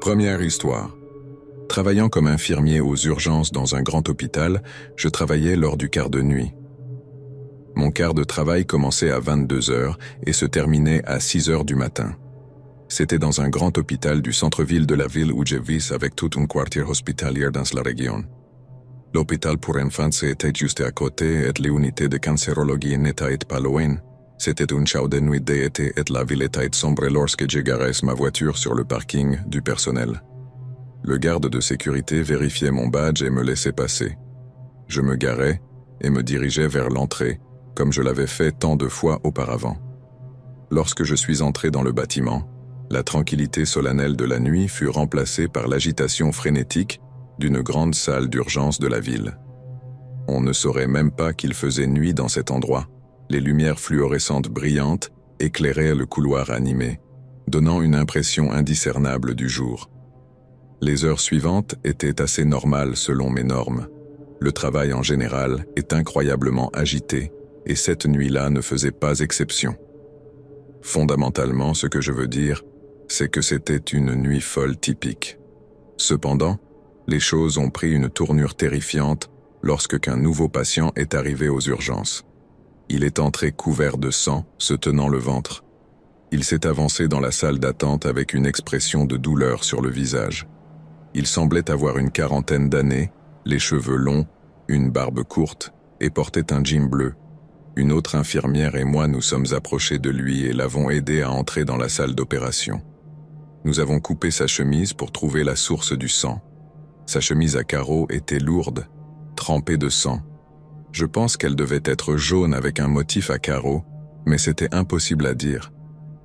Première histoire. Travaillant comme infirmier aux urgences dans un grand hôpital, je travaillais lors du quart de nuit. Mon quart de travail commençait à 22 heures et se terminait à 6 heures du matin. C'était dans un grand hôpital du centre-ville de la ville où je vis avec tout un quartier hospitalier dans la région. L'hôpital pour enfants était juste à côté et l'unité de cancérologie n'était pas loin. C'était une chaude nuit d'été et la ville était sombre lorsque je garais ma voiture sur le parking du personnel. Le garde de sécurité vérifiait mon badge et me laissait passer. Je me garais et me dirigeais vers l'entrée, comme je l'avais fait tant de fois auparavant. Lorsque je suis entré dans le bâtiment, la tranquillité solennelle de la nuit fut remplacée par l'agitation frénétique d'une grande salle d'urgence de la ville. On ne saurait même pas qu'il faisait nuit dans cet endroit. Les lumières fluorescentes brillantes éclairaient le couloir animé, donnant une impression indiscernable du jour. Les heures suivantes étaient assez normales selon mes normes. Le travail en général est incroyablement agité, et cette nuit-là ne faisait pas exception. Fondamentalement, ce que je veux dire, c'est que c'était une nuit folle typique. Cependant, les choses ont pris une tournure terrifiante lorsque qu'un nouveau patient est arrivé aux urgences. Il est entré couvert de sang, se tenant le ventre. Il s'est avancé dans la salle d'attente avec une expression de douleur sur le visage. Il semblait avoir une quarantaine d'années, les cheveux longs, une barbe courte et portait un jean bleu. Une autre infirmière et moi nous sommes approchés de lui et l'avons aidé à entrer dans la salle d'opération. Nous avons coupé sa chemise pour trouver la source du sang. Sa chemise à carreaux était lourde, trempée de sang. Je pense qu'elle devait être jaune avec un motif à carreaux, mais c'était impossible à dire.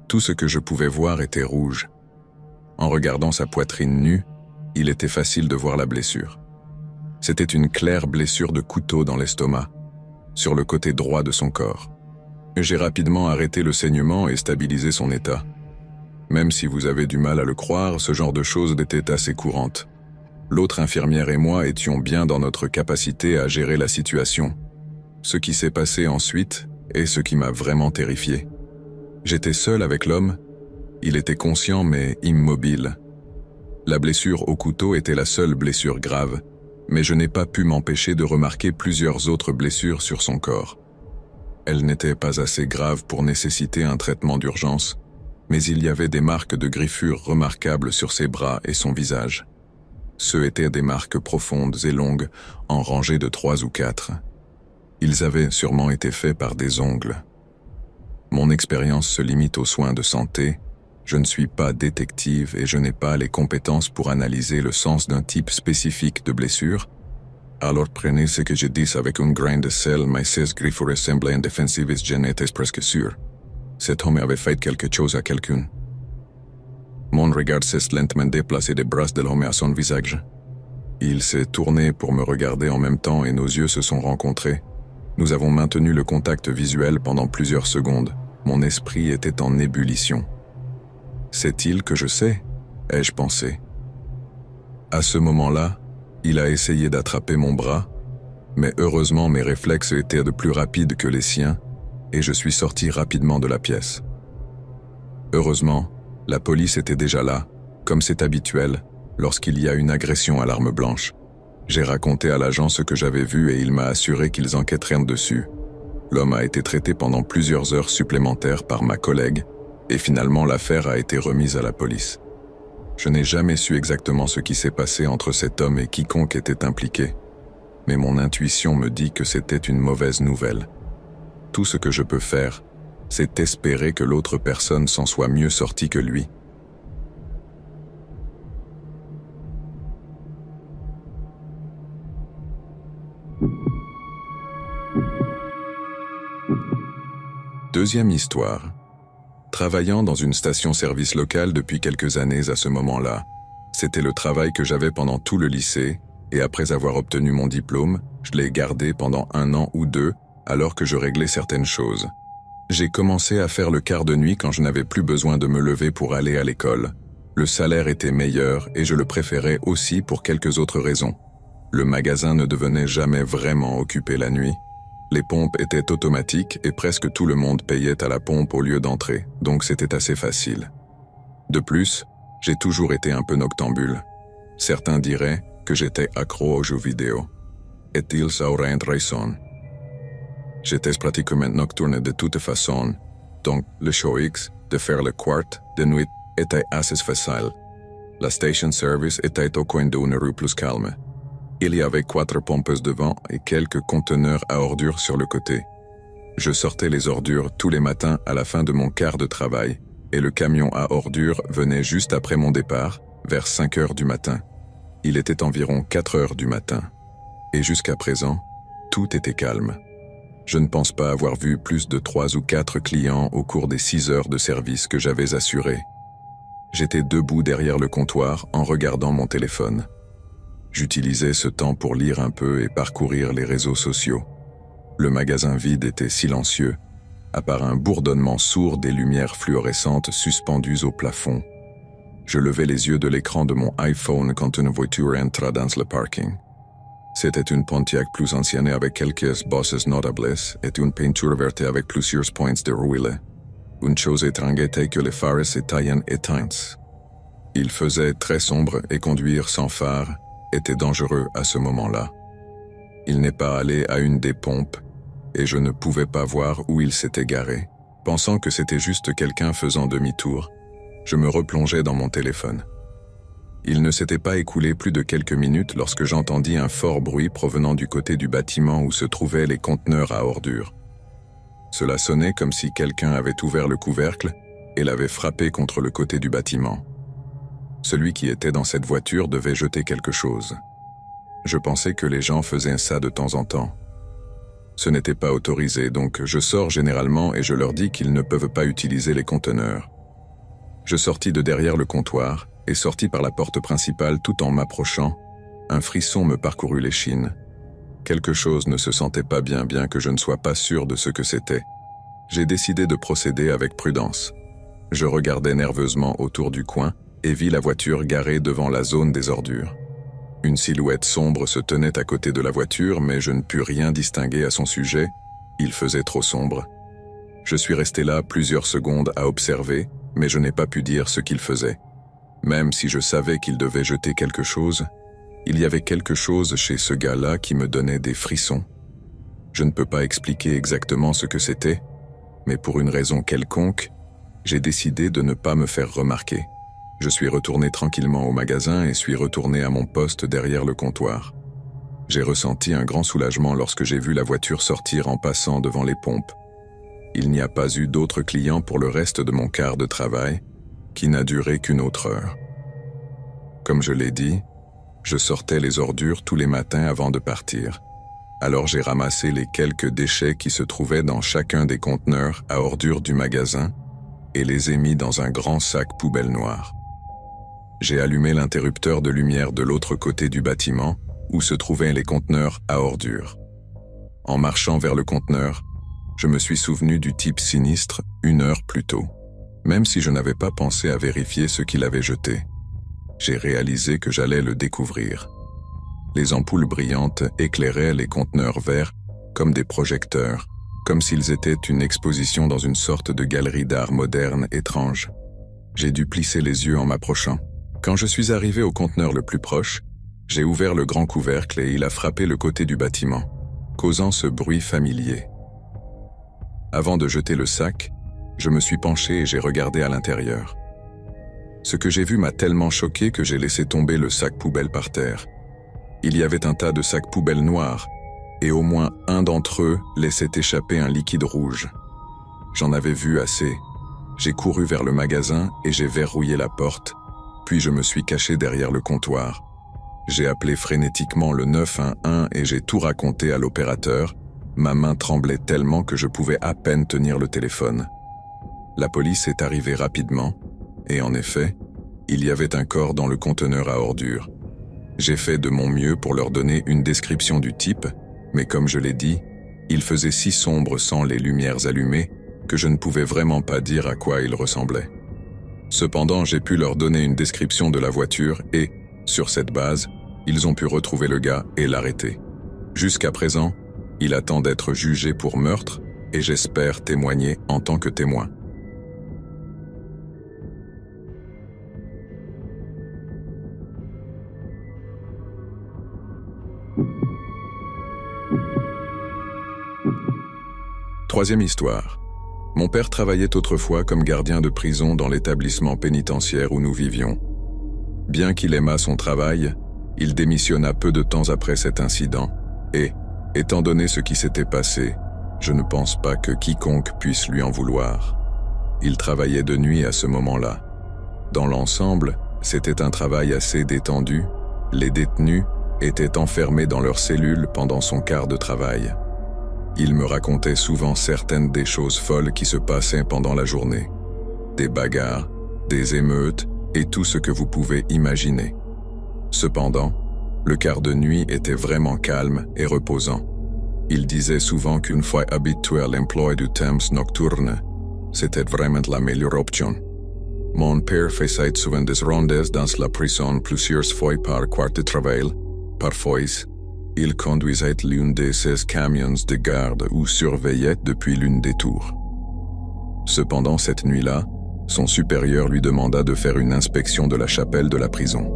Tout ce que je pouvais voir était rouge. En regardant sa poitrine nue, il était facile de voir la blessure. C'était une claire blessure de couteau dans l'estomac, sur le côté droit de son corps. J'ai rapidement arrêté le saignement et stabilisé son état. Même si vous avez du mal à le croire, ce genre de choses était assez courante. L'autre infirmière et moi étions bien dans notre capacité à gérer la situation. Ce qui s'est passé ensuite est ce qui m'a vraiment terrifié. J'étais seul avec l'homme. Il était conscient mais immobile. La blessure au couteau était la seule blessure grave, mais je n'ai pas pu m'empêcher de remarquer plusieurs autres blessures sur son corps. Elles n'étaient pas assez graves pour nécessiter un traitement d'urgence, mais il y avait des marques de griffures remarquables sur ses bras et son visage. Ce étaient des marques profondes et longues, en rangées de 3 ou 4. Ils avaient sûrement été faits par des ongles. Mon expérience se limite aux soins de santé. Je ne suis pas détective et je n'ai pas les compétences pour analyser le sens d'un type spécifique de blessure. Alors prenez ce que je dis avec un grain de sel, mais ces griffures ressemblaient indéfensives, je n'étais presque sûr. Cet homme avait fait quelque chose à quelqu'un. Mon regard s'est lentement déplacé des bras de l'homme à son visage. Il s'est tourné pour me regarder en même temps et nos yeux se sont rencontrés. Nous avons maintenu le contact visuel pendant plusieurs secondes. Mon esprit était en ébullition. C'est-il que je sais ? Ai-je pensé. À ce moment-là, il a essayé d'attraper mon bras, mais heureusement mes réflexes étaient de plus rapides que les siens et je suis sorti rapidement de la pièce. Heureusement, la police était déjà là, comme c'est habituel, lorsqu'il y a une agression à l'arme blanche. J'ai raconté à l'agent ce que j'avais vu et il m'a assuré qu'ils enquêteraient dessus. L'homme a été traité pendant plusieurs heures supplémentaires par ma collègue et finalement l'affaire a été remise à la police. Je n'ai jamais su exactement ce qui s'est passé entre cet homme et quiconque était impliqué, mais mon intuition me dit que c'était une mauvaise nouvelle. Tout ce que je peux faire, c'est espérer que l'autre personne s'en soit mieux sortie que lui. Deuxième histoire. Travaillant dans une station-service locale depuis quelques années à ce moment-là, c'était le travail que j'avais pendant tout le lycée, et après avoir obtenu mon diplôme, je l'ai gardé pendant 1 an ou 2, alors que je réglais certaines choses. J'ai commencé à faire le quart de nuit quand je n'avais plus besoin de me lever pour aller à l'école. Le salaire était meilleur et je le préférais aussi pour quelques autres raisons. Le magasin ne devenait jamais vraiment occupé la nuit. Les pompes étaient automatiques et presque tout le monde payait à la pompe au lieu d'entrer, donc c'était assez facile. De plus, J'ai toujours été un peu noctambule. Certains diraient que j'étais accro aux jeux vidéo. Et ils auraient raison. J'étais pratiquement nocturne de toute façon, donc le choix de faire le quart de nuit était assez facile. La station service était au coin d'une rue plus calme. Il y avait 4 pompes devant et quelques conteneurs à ordures sur le côté. Je sortais les ordures tous les matins à la fin de mon quart de travail, et le camion à ordures venait juste après mon départ, vers 5 heures du matin. Il était environ 4 heures du matin. Et jusqu'à présent, tout était calme. Je ne pense pas avoir vu plus de 3 ou 4 clients au cours des 6 heures de service que j'avais assurées. J'étais debout derrière le comptoir en regardant mon téléphone. J'utilisais ce temps pour lire un peu et parcourir les réseaux sociaux. Le magasin vide était silencieux, à part un bourdonnement sourd des lumières fluorescentes suspendues au plafond. Je levai les yeux de l'écran de mon iPhone quand une voiture entra dans le parking. C'était une Pontiac plus ancienne avec quelques bosses notables et une peinture verte avec plusieurs points de rouille. Une chose étrange était que les phares étaient éteints. Il faisait très sombre et conduire sans phare était dangereux à ce moment-là. Il n'est pas allé à une des pompes et je ne pouvais pas voir où il s'était garé. Pensant que c'était juste quelqu'un faisant demi-tour, je me replongeais dans mon téléphone. Il ne s'était pas écoulé plus de quelques minutes lorsque j'entendis un fort bruit provenant du côté du bâtiment où se trouvaient les conteneurs à ordures. Cela sonnait comme si quelqu'un avait ouvert le couvercle et l'avait frappé contre le côté du bâtiment. Celui qui était dans cette voiture devait jeter quelque chose. Je pensais que les gens faisaient ça de temps en temps. Ce n'était pas autorisé, donc je sors généralement et je leur dis qu'ils ne peuvent pas utiliser les conteneurs. Je sortis de derrière le comptoir et sortis par la porte principale tout en m'approchant. Un frisson me parcourut l'échine. Quelque chose ne se sentait pas bien que je ne sois pas sûr de ce que c'était. J'ai décidé de procéder avec prudence. Je regardais nerveusement autour du coin et vis la voiture garée devant la zone des ordures. Une silhouette sombre se tenait à côté de la voiture, mais je ne pus rien distinguer à son sujet. Il faisait trop sombre. Je suis resté là plusieurs secondes à observer, mais je n'ai pas pu dire ce qu'il faisait. Même si je savais qu'il devait jeter quelque chose, il y avait quelque chose chez ce gars-là qui me donnait des frissons. Je ne peux pas expliquer exactement ce que c'était, mais pour une raison quelconque, j'ai décidé de ne pas me faire remarquer. Je suis retourné tranquillement au magasin et suis retourné à mon poste derrière le comptoir. J'ai ressenti un grand soulagement lorsque j'ai vu la voiture sortir en passant devant les pompes. Il n'y a pas eu d'autres clients pour le reste de mon quart de travail, qui n'a duré qu'une autre heure. Comme je l'ai dit, je sortais les ordures tous les matins avant de partir. Alors j'ai ramassé les quelques déchets qui se trouvaient dans chacun des conteneurs à ordures du magasin et les ai mis dans un grand sac poubelle noir. J'ai allumé l'interrupteur de lumière de l'autre côté du bâtiment où se trouvaient les conteneurs à ordures. En marchant vers le conteneur, je me suis souvenu du type sinistre 1 heure plus tôt. Même si je n'avais pas pensé à vérifier ce qu'il avait jeté, j'ai réalisé que j'allais le découvrir. Les ampoules brillantes éclairaient les conteneurs verts comme des projecteurs, comme s'ils étaient une exposition dans une sorte de galerie d'art moderne étrange. J'ai dû plisser les yeux en m'approchant. Quand je suis arrivé au conteneur le plus proche, j'ai ouvert le grand couvercle et il a frappé le côté du bâtiment, causant ce bruit familier. Avant de jeter le sac, je me suis penché et j'ai regardé à l'intérieur. Ce que j'ai vu m'a tellement choqué que j'ai laissé tomber le sac poubelle par terre. Il y avait un tas de sacs poubelles noirs, et au moins un d'entre eux laissait échapper un liquide rouge. J'en avais vu assez. J'ai couru vers le magasin et j'ai verrouillé la porte, puis je me suis caché derrière le comptoir. J'ai appelé frénétiquement le 911 et j'ai tout raconté à l'opérateur. Ma main tremblait tellement que je pouvais à peine tenir le téléphone. La police est arrivée rapidement, et en effet, il y avait un corps dans le conteneur à ordures. J'ai fait de mon mieux pour leur donner une description du type, mais comme je l'ai dit, il faisait si sombre sans les lumières allumées que je ne pouvais vraiment pas dire à quoi il ressemblait. Cependant, j'ai pu leur donner une description de la voiture et, sur cette base, ils ont pu retrouver le gars et l'arrêter. Jusqu'à présent, il attend d'être jugé pour meurtre et j'espère témoigner en tant que témoin. Troisième histoire. Mon père travaillait autrefois comme gardien de prison dans l'établissement pénitentiaire où nous vivions. Bien qu'il aimât son travail, il démissionna peu de temps après cet incident et, étant donné ce qui s'était passé, je ne pense pas que quiconque puisse lui en vouloir. Il travaillait de nuit à ce moment-là. Dans l'ensemble, c'était un travail assez détendu. Les détenus étaient enfermés dans leurs cellules pendant son quart de travail. Il me racontait souvent certaines des choses folles qui se passaient pendant la journée. Des bagarres, des émeutes et tout ce que vous pouvez imaginer. Cependant, le quart de nuit était vraiment calme et reposant. Il disait souvent qu'une fois habitué à l'emploi du temps nocturne, c'était vraiment la meilleure option. Mon père faisait souvent des rondes dans la prison plusieurs fois par quart de travail. Parfois, il conduisait l'une de ses camions de garde ou surveillait depuis l'une des tours. Cependant, cette nuit-là, son supérieur lui demanda de faire une inspection de la chapelle de la prison.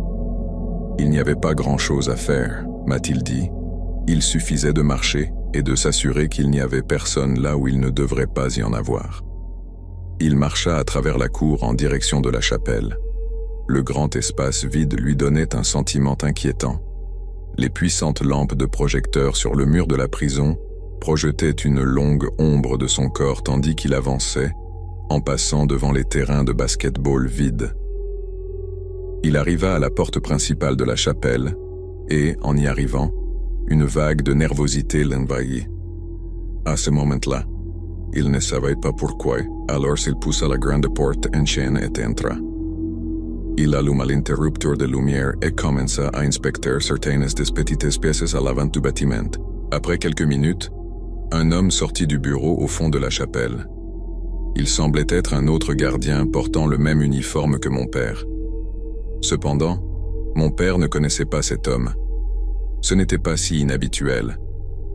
Il n'y avait pas grand-chose à faire, m'a-t-il dit. Il suffisait de marcher et de s'assurer qu'il n'y avait personne là où il ne devrait pas y en avoir. Il marcha à travers la cour en direction de la chapelle. Le grand espace vide lui donnait un sentiment inquiétant. Les puissantes lampes de projecteurs sur le mur de la prison projetaient une longue ombre de son corps tandis qu'il avançait, en passant devant les terrains de basket-ball vides. Il arriva à la porte principale de la chapelle et, en y arrivant, une vague de nervosité l'envahit. À ce moment-là, il ne savait pas pourquoi, alors il poussa la grande porte en chaîne et entra. Il alluma l'interrupteur de lumière et commença à inspecter certaines des petites pièces à l'avant du bâtiment. Après quelques minutes, un homme sortit du bureau au fond de la chapelle. Il semblait être un autre gardien portant le même uniforme que mon père. Cependant, mon père ne connaissait pas cet homme. Ce n'était pas si inhabituel,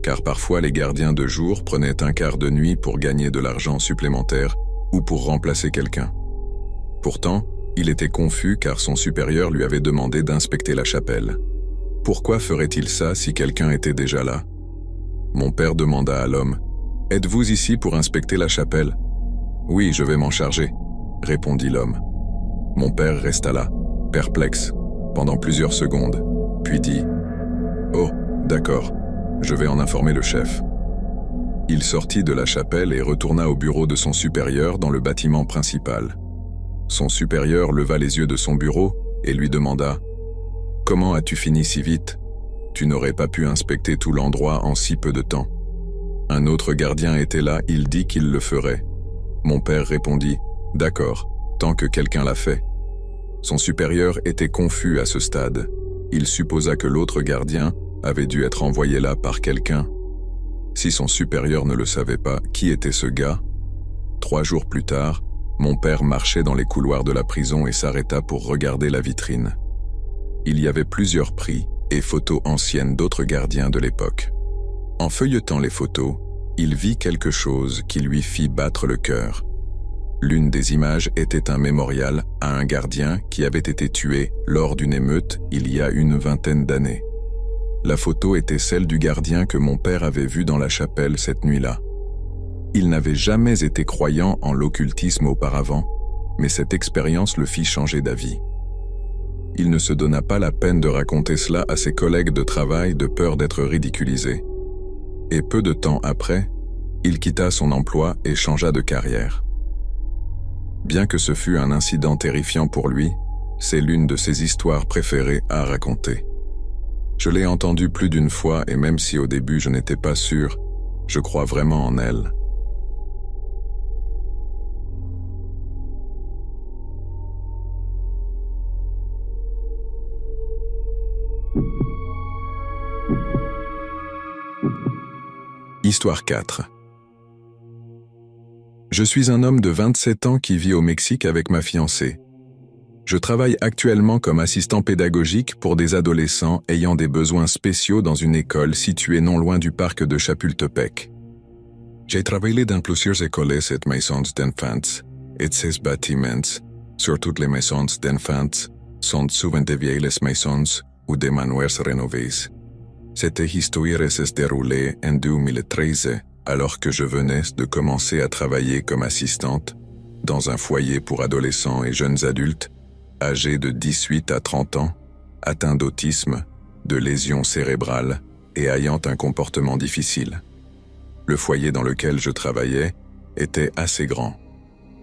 car parfois les gardiens de jour prenaient un quart de nuit pour gagner de l'argent supplémentaire ou pour remplacer quelqu'un. Pourtant, il était confus car son supérieur lui avait demandé d'inspecter la chapelle. Pourquoi ferait-il ça si quelqu'un était déjà là? Mon père demanda à l'homme, « Êtes-vous ici pour inspecter la chapelle ?»« Oui, je vais m'en charger, » répondit l'homme. Mon père resta là, perplexe, pendant plusieurs secondes, puis dit, « Oh, d'accord, je vais en informer le chef. » Il sortit de la chapelle et retourna au bureau de son supérieur dans le bâtiment principal. Son supérieur leva les yeux de son bureau et lui demanda « Comment as-tu fini si vite? Tu n'aurais pas pu inspecter tout l'endroit en si peu de temps. » Un autre gardien était là, il dit qu'il le ferait. Mon père répondit « D'accord, tant que quelqu'un l'a fait. » Son supérieur était confus à ce stade. Il supposa que l'autre gardien avait dû être envoyé là par quelqu'un. Si son supérieur ne le savait pas, qui était ce gars? 3 jours plus tard, mon père marchait dans les couloirs de la prison et s'arrêta pour regarder la vitrine. Il y avait plusieurs prix et photos anciennes d'autres gardiens de l'époque. En feuilletant les photos, il vit quelque chose qui lui fit battre le cœur. L'une des images était un mémorial à un gardien qui avait été tué lors d'une émeute il y a une 20aine d'années. La photo était celle du gardien que mon père avait vu dans la chapelle cette nuit-là. Il n'avait jamais été croyant en l'occultisme auparavant, mais cette expérience le fit changer d'avis. Il ne se donna pas la peine de raconter cela à ses collègues de travail de peur d'être ridiculisé. Et peu de temps après, il quitta son emploi et changea de carrière. Bien que ce fût un incident terrifiant pour lui, c'est l'une de ses histoires préférées à raconter. Je l'ai entendue plus d'une fois et même si au début je n'étais pas sûr, je crois vraiment en elle. Histoire 4. Je suis un homme de 27 ans qui vit au Mexique avec ma fiancée. Je travaille actuellement comme assistant pédagogique pour des adolescents ayant des besoins spéciaux dans une école située non loin du parc de Chapultepec. J'ai travaillé dans plusieurs écoles et maisons d'enfants, et ces bâtiments, surtout les maisons d'enfants, sont souvent de vieilles maisons ou des manoirs rénovés. Cette histoire s'est déroulée en 2013 alors que je venais de commencer à travailler comme assistante dans un foyer pour adolescents et jeunes adultes, âgés de 18 à 30 ans, atteints d'autisme, de lésions cérébrales et ayant un comportement difficile. Le foyer dans lequel je travaillais était assez grand.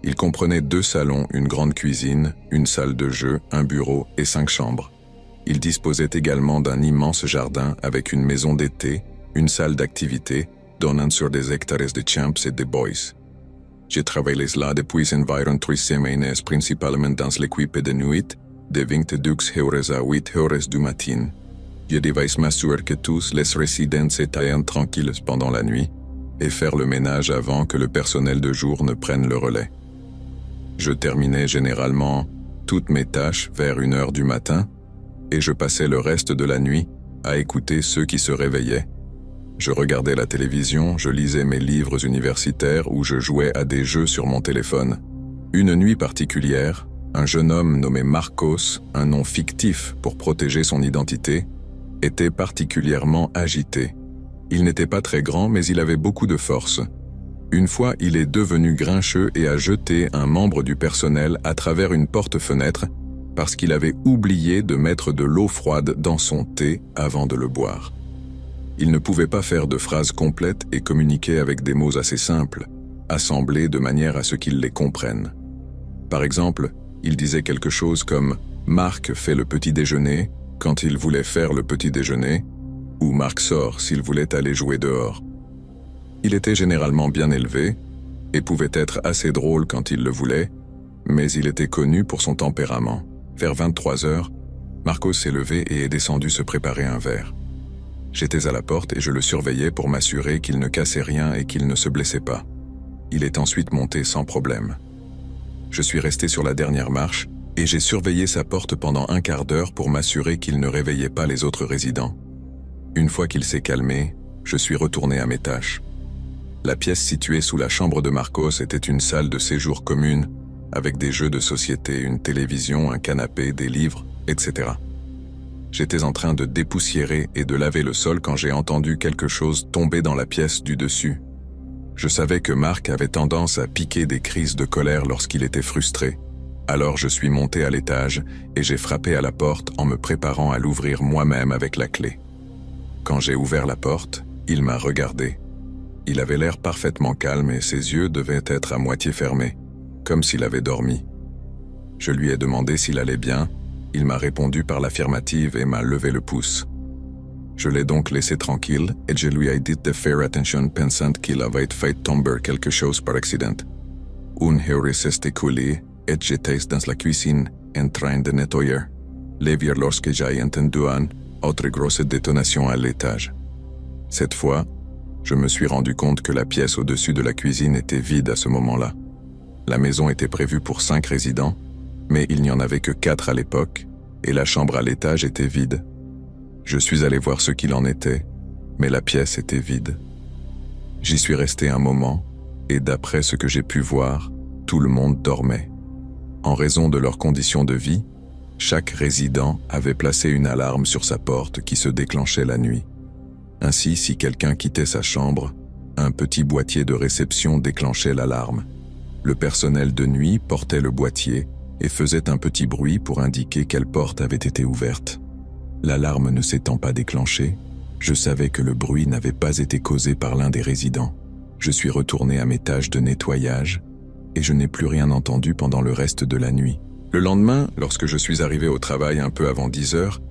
Il comprenait 2 salons, une grande cuisine, une salle de jeu, un bureau et 5 chambres. Il disposait également d'un immense jardin avec une maison d'été, une salle d'activité, donnant sur des hectares de champs et de bois. J'ai travaillé là depuis environ 3 semaines, principalement dans l'équipe de nuit, de 22 heures à 8 heures du matin. Je devais m'assurer que tous les résidents étaient tranquilles pendant la nuit et faire le ménage avant que le personnel de jour ne prenne le relais. Je terminais généralement toutes mes tâches vers 1 heure du matin et je passais le reste de la nuit à écouter ceux qui se réveillaient. Je regardais la télévision, je lisais mes livres universitaires ou je jouais à des jeux sur mon téléphone. Une nuit particulière, un jeune homme nommé Marcos, un nom fictif pour protéger son identité, était particulièrement agité. Il n'était pas très grand, mais il avait beaucoup de force. Une fois, il est devenu grincheux et a jeté un membre du personnel à travers une porte-fenêtre parce qu'il avait oublié de mettre de l'eau froide dans son thé avant de le boire. Il ne pouvait pas faire de phrases complètes et communiquer avec des mots assez simples, assemblés de manière à ce qu'ils les comprennent. Par exemple, il disait quelque chose comme « Marc fait le petit déjeuner » quand il voulait faire le petit déjeuner, ou Marc sort s'il voulait aller jouer dehors. Il était généralement bien élevé et pouvait être assez drôle quand il le voulait, mais il était connu pour son tempérament. Vers 23 heures, Marcos s'est levé et est descendu se préparer un verre. J'étais à la porte et je le surveillais pour m'assurer qu'il ne cassait rien et qu'il ne se blessait pas. Il est ensuite monté sans problème. Je suis resté sur la dernière marche et j'ai surveillé sa porte pendant 1 quart d'heure pour m'assurer qu'il ne réveillait pas les autres résidents. Une fois qu'il s'est calmé, je suis retourné à mes tâches. La pièce située sous la chambre de Marcos était une salle de séjour commune, avec des jeux de société, une télévision, un canapé, des livres, etc. J'étais en train de dépoussiérer et de laver le sol quand j'ai entendu quelque chose tomber dans la pièce du dessus. Je savais que Marc avait tendance à piquer des crises de colère lorsqu'il était frustré. Alors je suis monté à l'étage et j'ai frappé à la porte en me préparant à l'ouvrir moi-même avec la clé. Quand j'ai ouvert la porte, il m'a regardé. Il avait l'air parfaitement calme et ses yeux devaient être à moitié fermés, comme s'il avait dormi. Je lui ai demandé s'il allait bien, il m'a répondu par l'affirmative et m'a levé le pouce. Je l'ai donc laissé tranquille et je lui ai dit de faire attention pensant qu'il avait fait tomber quelque chose par accident. Une heure s'est écoulée et j'étais dans la cuisine en train de nettoyer les verres lorsque j'ai entendu une autre grosse détonation à l'étage. Cette fois, je me suis rendu compte que la pièce au-dessus de la cuisine était vide à ce moment-là. La maison était prévue pour 5 résidents, mais il n'y en avait que 4 à l'époque, et la chambre à l'étage était vide. Je suis allé voir ce qu'il en était, mais la pièce était vide. J'y suis resté un moment, et d'après ce que j'ai pu voir, tout le monde dormait. En raison de leurs conditions de vie, chaque résident avait placé une alarme sur sa porte qui se déclenchait la nuit. Ainsi, si quelqu'un quittait sa chambre, un petit boîtier de réception déclenchait l'alarme. Le personnel de nuit portait le boîtier et faisait un petit bruit pour indiquer quelle porte avait été ouverte. L'alarme ne s'étant pas déclenchée, je savais que le bruit n'avait pas été causé par l'un des résidents. Je suis retourné à mes tâches de nettoyage et je n'ai plus rien entendu pendant le reste de la nuit. Le lendemain, lorsque je suis arrivé au travail un peu avant 10 heures,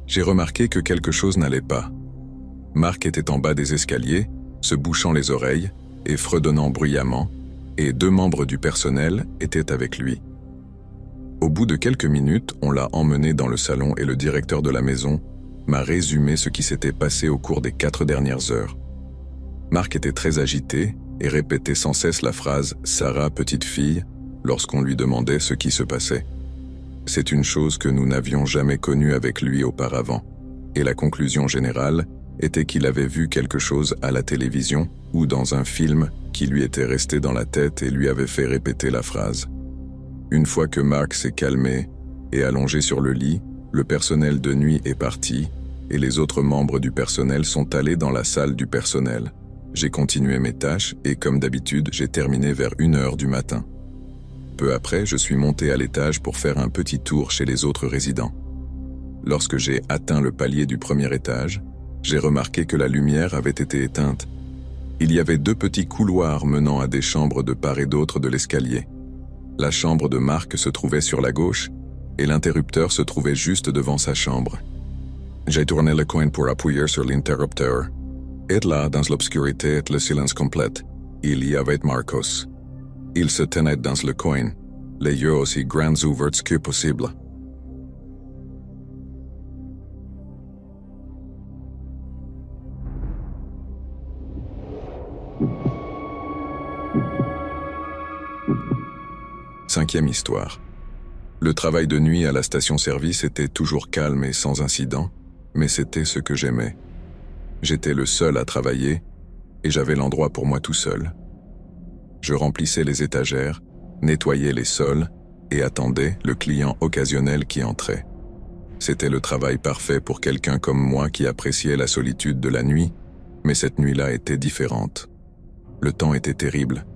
j'ai remarqué que quelque chose n'allait pas. Marc était en bas des escaliers, se bouchant les oreilles et fredonnant bruyamment, et 2 membres du personnel étaient avec lui. Au bout de quelques minutes, on l'a emmené dans le salon et le directeur de la maison m'a résumé ce qui s'était passé au cours des 4 dernières heures. Marc était très agité et répétait sans cesse la phrase « Sarah, petite fille » lorsqu'on lui demandait ce qui se passait. C'est une chose que nous n'avions jamais connue avec lui auparavant, et la conclusion générale était qu'il avait vu quelque chose à la télévision ou dans un film qui lui était resté dans la tête et lui avait fait répéter la phrase. Une fois que Marc s'est calmé et allongé sur le lit, le personnel de nuit est parti et les autres membres du personnel sont allés dans la salle du personnel. J'ai continué mes tâches et comme d'habitude, j'ai terminé vers 1h du matin. Peu après, je suis monté à l'étage pour faire un petit tour chez les autres résidents. Lorsque j'ai atteint le palier du premier étage, j'ai remarqué que la lumière avait été éteinte. Il y avait 2 petits couloirs menant à des chambres de part et d'autre de l'escalier. La chambre de Marc se trouvait sur la gauche et l'interrupteur se trouvait juste devant sa chambre. J'ai tourné le coin pour appuyer sur l'interrupteur. Et là, dans l'obscurité et le silence complet, il y avait Marcos. Il se tenait dans le coin, les yeux aussi grands ouverts que possible. Cinquième histoire. Le travail de nuit à la station-service était toujours calme et sans incident, mais c'était ce que j'aimais. J'étais le seul à travailler et j'avais l'endroit pour moi tout seul. Je remplissais les étagères, nettoyais les sols et attendais le client occasionnel qui entrait. C'était le travail parfait pour quelqu'un comme moi qui appréciait la solitude de la nuit, mais cette nuit-là était différente. Le temps était terrible.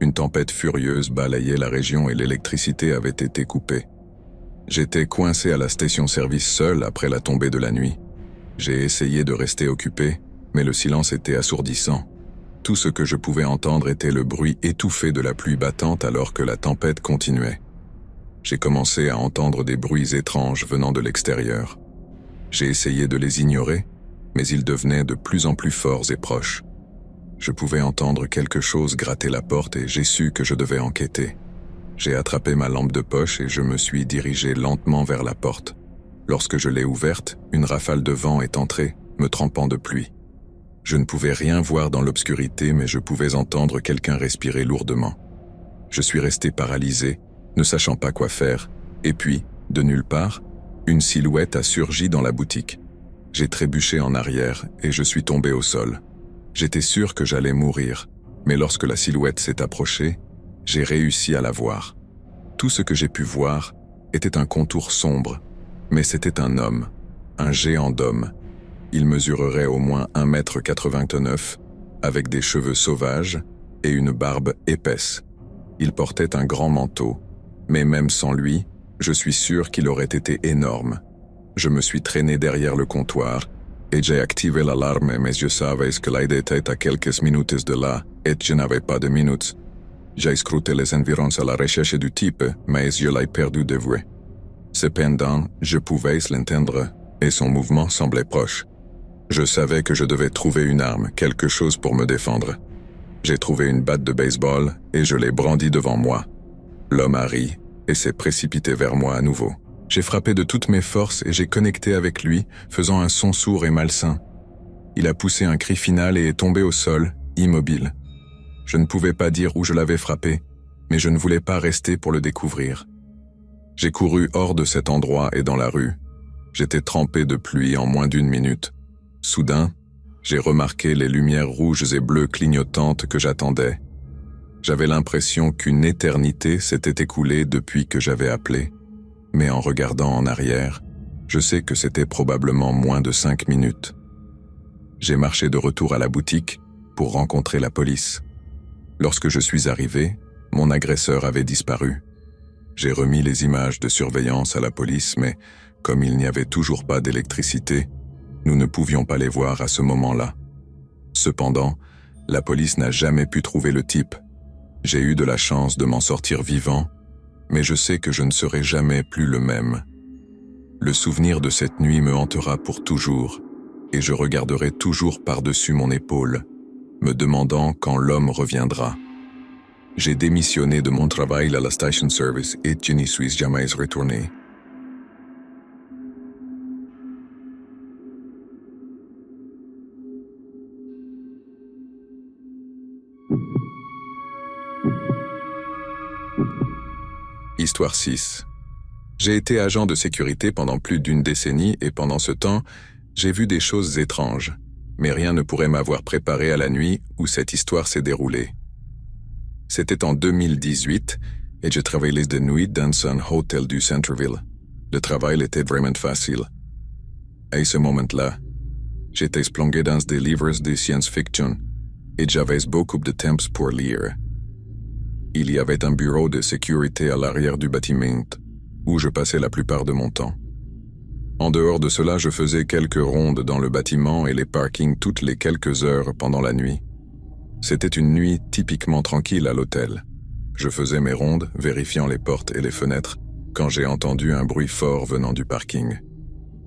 Une tempête furieuse balayait la région et l'électricité avait été coupée. J'étais coincé à la station-service seul après la tombée de la nuit. J'ai essayé de rester occupé, mais le silence était assourdissant. Tout ce que je pouvais entendre était le bruit étouffé de la pluie battante alors que la tempête continuait. J'ai commencé à entendre des bruits étranges venant de l'extérieur. J'ai essayé de les ignorer, mais ils devenaient de plus en plus forts et proches. Je pouvais entendre quelque chose gratter la porte et j'ai su que je devais enquêter. J'ai attrapé ma lampe de poche et je me suis dirigé lentement vers la porte. Lorsque je l'ai ouverte, une rafale de vent est entrée, me trempant de pluie. Je ne pouvais rien voir dans l'obscurité, mais je pouvais entendre quelqu'un respirer lourdement. Je suis resté paralysé, ne sachant pas quoi faire, et puis, de nulle part, une silhouette a surgi dans la boutique. J'ai trébuché en arrière et je suis tombé au sol. J'étais sûr que j'allais mourir, mais lorsque la silhouette s'est approchée, j'ai réussi à la voir. Tout ce que j'ai pu voir était un contour sombre, mais c'était un homme, un géant d'homme. Il mesurerait au moins 1,89 m, avec des cheveux sauvages et une barbe épaisse. Il portait un grand manteau, mais même sans lui, je suis sûr qu'il aurait été énorme. Je me suis traîné derrière le comptoir, et j'ai activé l'alarme, mais je savais que l'aide était à quelques minutes de là, et je n'avais pas de minutes. J'ai scruté les environs à la recherche du type, mais je l'ai perdu de vue. Cependant, je pouvais l'entendre, et son mouvement semblait proche. Je savais que je devais trouver une arme, quelque chose pour me défendre. J'ai trouvé une batte de baseball, et je l'ai brandie devant moi. L'homme a ri, et s'est précipité vers moi à nouveau. J'ai frappé de toutes mes forces et j'ai connecté avec lui, faisant un son sourd et malsain. Il a poussé un cri final et est tombé au sol, immobile. Je ne pouvais pas dire où je l'avais frappé, mais je ne voulais pas rester pour le découvrir. J'ai couru hors de cet endroit et dans la rue. J'étais trempé de pluie en moins d'1 minute. Soudain, j'ai remarqué les lumières rouges et bleues clignotantes que j'attendais. J'avais l'impression qu'une éternité s'était écoulée depuis que j'avais appelé. Mais en regardant en arrière, je sais que c'était probablement moins de 5 minutes. J'ai marché de retour à la boutique pour rencontrer la police. Lorsque je suis arrivé, mon agresseur avait disparu. J'ai remis les images de surveillance à la police, mais comme il n'y avait toujours pas d'électricité, nous ne pouvions pas les voir à ce moment-là. Cependant, la police n'a jamais pu trouver le type. J'ai eu de la chance de m'en sortir vivant, mais je sais que je ne serai jamais plus le même. Le souvenir de cette nuit me hantera pour toujours, et je regarderai toujours par-dessus mon épaule, me demandant quand l'homme reviendra. J'ai démissionné de mon travail à la station service et je n'y suis jamais retourné. Histoire 6. J'ai été agent de sécurité pendant plus d'1 décennie et pendant ce temps, j'ai vu des choses étranges, mais rien ne pourrait m'avoir préparé à la nuit où cette histoire s'est déroulée. C'était en 2018 et je travaillais de nuit dans un hôtel du centre-ville. Le travail était vraiment facile. À ce moment-là, j'étais plongé dans des livres de science-fiction. et j'avais beaucoup de temps pour lire. Il y avait un bureau de sécurité à l'arrière du bâtiment, où je passais la plupart de mon temps. En dehors de cela, je faisais quelques rondes dans le bâtiment et les parkings toutes les quelques heures pendant la nuit. C'était une nuit typiquement tranquille à l'hôtel. Je faisais mes rondes, vérifiant les portes et les fenêtres, quand j'ai entendu un bruit fort venant du parking.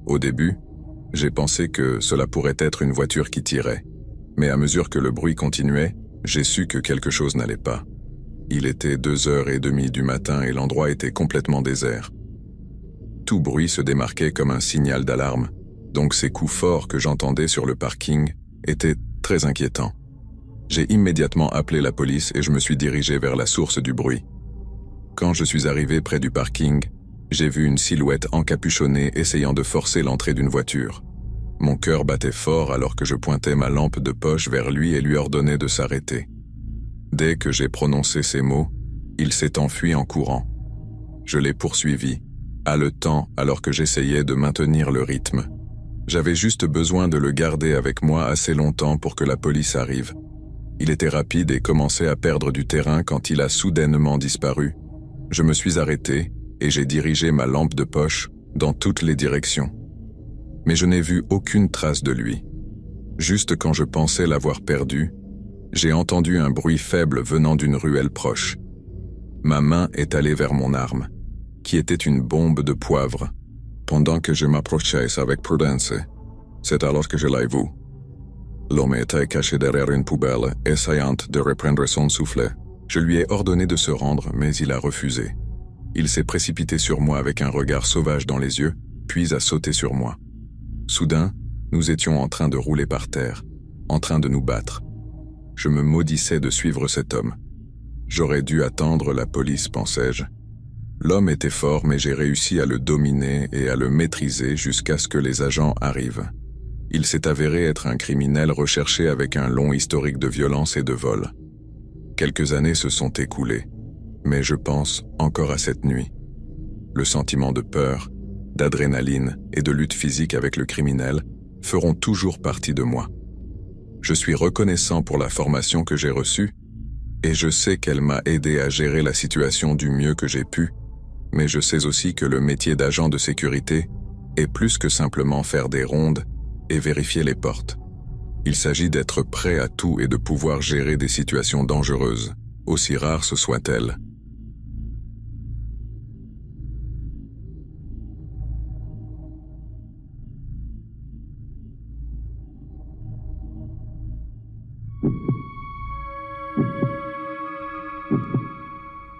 Au début, j'ai pensé que cela pourrait être une voiture qui tirait, mais à mesure que le bruit continuait, j'ai su que quelque chose n'allait pas. Il était 2h30 du matin et l'endroit était complètement désert. Tout bruit se démarquait comme un signal d'alarme, donc ces coups forts que j'entendais sur le parking étaient très inquiétants. J'ai immédiatement appelé la police et je me suis dirigé vers la source du bruit. Quand je suis arrivé près du parking, j'ai vu une silhouette encapuchonnée essayant de forcer l'entrée d'une voiture. Mon cœur battait fort alors que je pointais ma lampe de poche vers lui et lui ordonnais de s'arrêter. Dès que j'ai prononcé ces mots, il s'est enfui en courant. Je l'ai poursuivi, haletant alors que j'essayais de maintenir le rythme. J'avais juste besoin de le garder avec moi assez longtemps pour que la police arrive. Il était rapide et commençait à perdre du terrain quand il a soudainement disparu. Je me suis arrêté et j'ai dirigé ma lampe de poche dans toutes les directions. Mais je n'ai vu aucune trace de lui. Juste quand je pensais l'avoir perdu, j'ai entendu un bruit faible venant d'une ruelle proche. Ma main est allée vers mon arme, qui était une bombe de poivre. Pendant que je m'approchais avec prudence, c'est alors que je l'ai vu. L'homme était caché derrière une poubelle, essayant de reprendre son souffle. Je lui ai ordonné de se rendre, mais il a refusé. Il s'est précipité sur moi avec un regard sauvage dans les yeux, puis a sauté sur moi. Soudain, nous étions en train de rouler par terre, en train de nous battre. Je me maudissais de suivre cet homme. J'aurais dû attendre la police, pensais-je. L'homme était fort, mais j'ai réussi à le dominer et à le maîtriser jusqu'à ce que les agents arrivent. Il s'est avéré être un criminel recherché avec un long historique de violence et de vol. Quelques années se sont écoulées, mais je pense encore à cette nuit. Le sentiment de peur, d'adrénaline et de lutte physique avec le criminel feront toujours partie de moi. Je suis reconnaissant pour la formation que j'ai reçue, et je sais qu'elle m'a aidé à gérer la situation du mieux que j'ai pu, mais je sais aussi que le métier d'agent de sécurité est plus que simplement faire des rondes et vérifier les portes. Il s'agit d'être prêt à tout et de pouvoir gérer des situations dangereuses, aussi rares ce soient-elles.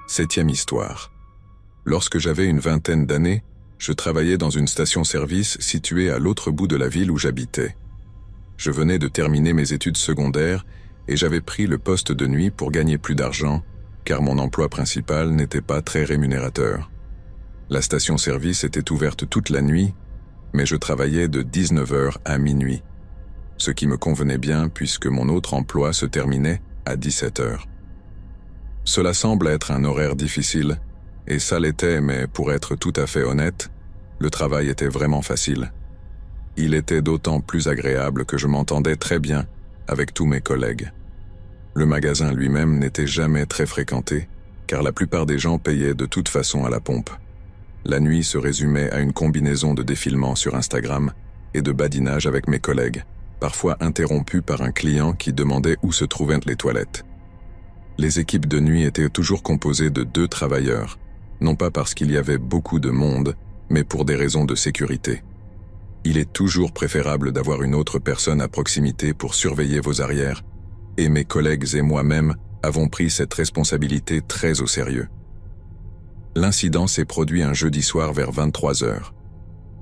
Septième histoire. Lorsque j'avais une vingtaine d'années, je travaillais dans une station-service située à l'autre bout de la ville où j'habitais. Je venais de terminer mes études secondaires et j'avais pris le poste de nuit pour gagner plus d'argent, car mon emploi principal n'était pas très rémunérateur. La station-service était ouverte toute la nuit, mais je travaillais de 19h à minuit, ce qui me convenait bien puisque mon autre emploi se terminait à 17h. Cela semble être un horaire difficile, et ça l'était, mais pour être tout à fait honnête, le travail était vraiment facile. Il était d'autant plus agréable que je m'entendais très bien avec tous mes collègues. Le magasin lui-même n'était jamais très fréquenté, car la plupart des gens payaient de toute façon à la pompe. La nuit se résumait à une combinaison de défilements sur Instagram et de badinage avec mes collègues, parfois interrompus par un client qui demandait où se trouvaient les toilettes. Les équipes de nuit étaient toujours composées de 2 travailleurs, non pas parce qu'il y avait beaucoup de monde, mais pour des raisons de sécurité. Il est toujours préférable d'avoir une autre personne à proximité pour surveiller vos arrières, et mes collègues et moi-même avons pris cette responsabilité très au sérieux. L'incident s'est produit un jeudi soir vers 23h.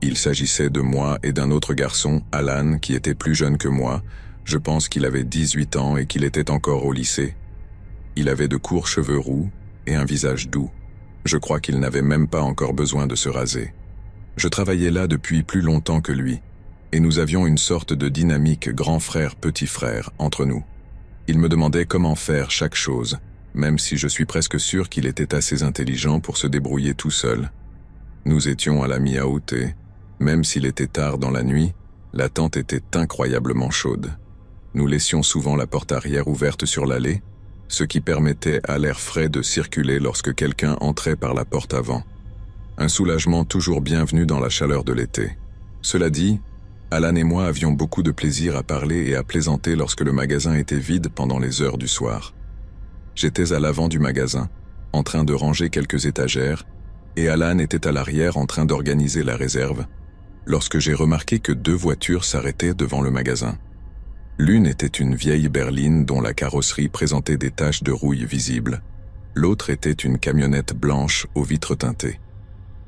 Il s'agissait de moi et d'un autre garçon, Alan, qui était plus jeune que moi. Je pense qu'il avait 18 ans et qu'il était encore au lycée. Il avait de courts cheveux roux et un visage doux. Je crois qu'il n'avait même pas encore besoin de se raser. Je travaillais là depuis plus longtemps que lui, et nous avions une sorte de dynamique grand frère-petit frère entre nous. Il me demandait comment faire chaque chose, même si je suis presque sûr qu'il était assez intelligent pour se débrouiller tout seul. Nous étions à la mi-août et, même s'il était tard dans la nuit, la tente était incroyablement chaude. Nous laissions souvent la porte arrière ouverte sur l'allée, ce qui permettait à l'air frais de circuler lorsque quelqu'un entrait par la porte avant. Un soulagement toujours bienvenu dans la chaleur de l'été. Cela dit, Alan et moi avions beaucoup de plaisir à parler et à plaisanter lorsque le magasin était vide pendant les heures du soir. J'étais à l'avant du magasin, en train de ranger quelques étagères, et Alan était à l'arrière en train d'organiser la réserve, lorsque j'ai remarqué que 2 voitures s'arrêtaient devant le magasin. L'une était une vieille berline dont la carrosserie présentait des taches de rouille visibles. L'autre était une camionnette blanche aux vitres teintées.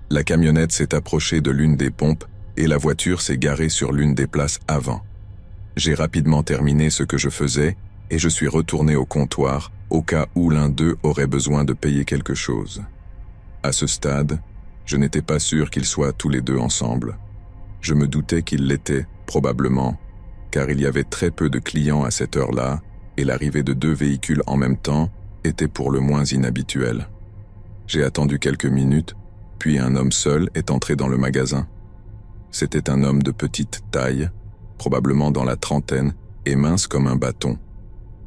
La camionnette s'est approchée de l'une des pompes et la voiture s'est garée sur l'une des places avant. J'ai rapidement terminé ce que je faisais et je suis retourné au comptoir au cas où l'un d'eux aurait besoin de payer quelque chose. À ce stade, je n'étais pas sûr qu'ils soient tous les deux ensemble. Je me doutais qu'ils l'étaient, probablement, car il y avait très peu de clients à cette heure-là et l'arrivée de 2 véhicules en même temps était pour le moins inhabituelle. J'ai attendu quelques minutes, puis un homme seul est entré dans le magasin. C'était un homme de petite taille, probablement dans la trentaine, et mince comme un bâton.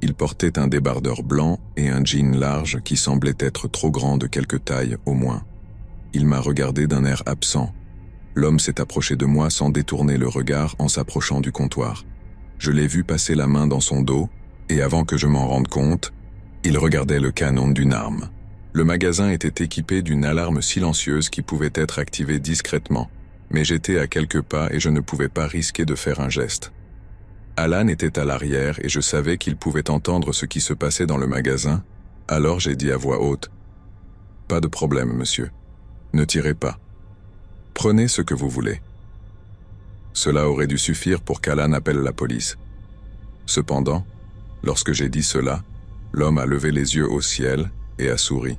Il portait un débardeur blanc et un jean large qui semblait être trop grand de quelque taille au moins. Il m'a regardé d'un air absent. L'homme s'est approché de moi sans détourner le regard en s'approchant du comptoir. Je l'ai vu passer la main dans son dos, et avant que je m'en rende compte, il regardait le canon d'une arme. Le magasin était équipé d'une alarme silencieuse qui pouvait être activée discrètement, mais j'étais à quelques pas et je ne pouvais pas risquer de faire un geste. Alan était à l'arrière et je savais qu'il pouvait entendre ce qui se passait dans le magasin, alors j'ai dit à voix haute « Pas de problème, monsieur. Ne tirez pas. Prenez ce que vous voulez. » Cela aurait dû suffire pour qu'Alan appelle la police. Cependant, lorsque j'ai dit cela, l'homme a levé les yeux au ciel et a souri,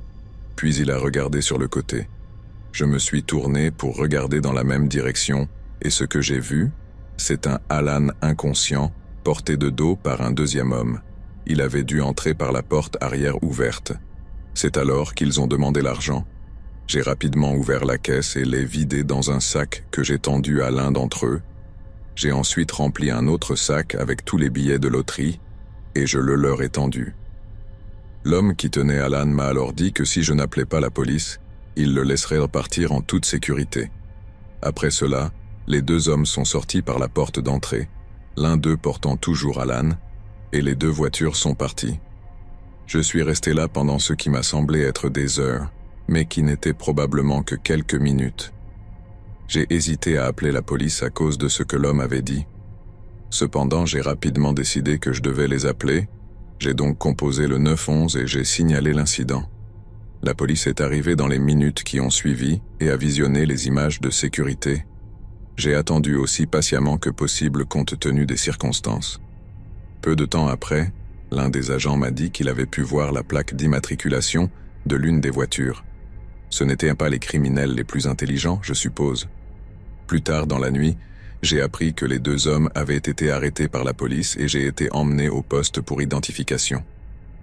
puis il a regardé sur le côté. Je me suis tourné pour regarder dans la même direction et ce que j'ai vu, c'est un Alan inconscient, porté de dos par un deuxième homme. Il avait dû entrer par la porte arrière ouverte. C'est alors qu'ils ont demandé l'argent. J'ai rapidement ouvert la caisse et l'ai vidé dans un sac que j'ai tendu à l'un d'entre eux. J'ai ensuite rempli un autre sac avec tous les billets de loterie et je le leur ai tendu. L'homme qui tenait Alan m'a alors dit que si je n'appelais pas la police, il le laisserait repartir en toute sécurité. Après cela, les 2 hommes sont sortis par la porte d'entrée, l'un d'eux portant toujours Alan, et les 2 voitures sont parties. Je suis resté là pendant ce qui m'a semblé être des heures, mais qui n'était probablement que quelques minutes. J'ai hésité à appeler la police à cause de ce que l'homme avait dit. Cependant, j'ai rapidement décidé que je devais les appeler, j'ai donc composé le 911 et j'ai signalé l'incident. La police est arrivée dans les minutes qui ont suivi et a visionné les images de sécurité. J'ai attendu aussi patiemment que possible compte tenu des circonstances. Peu de temps après, l'un des agents m'a dit qu'il avait pu voir la plaque d'immatriculation de l'une des voitures. Ce n'étaient pas les criminels les plus intelligents, je suppose. Plus tard dans la nuit, j'ai appris que les 2 hommes avaient été arrêtés par la police et j'ai été emmené au poste pour identification.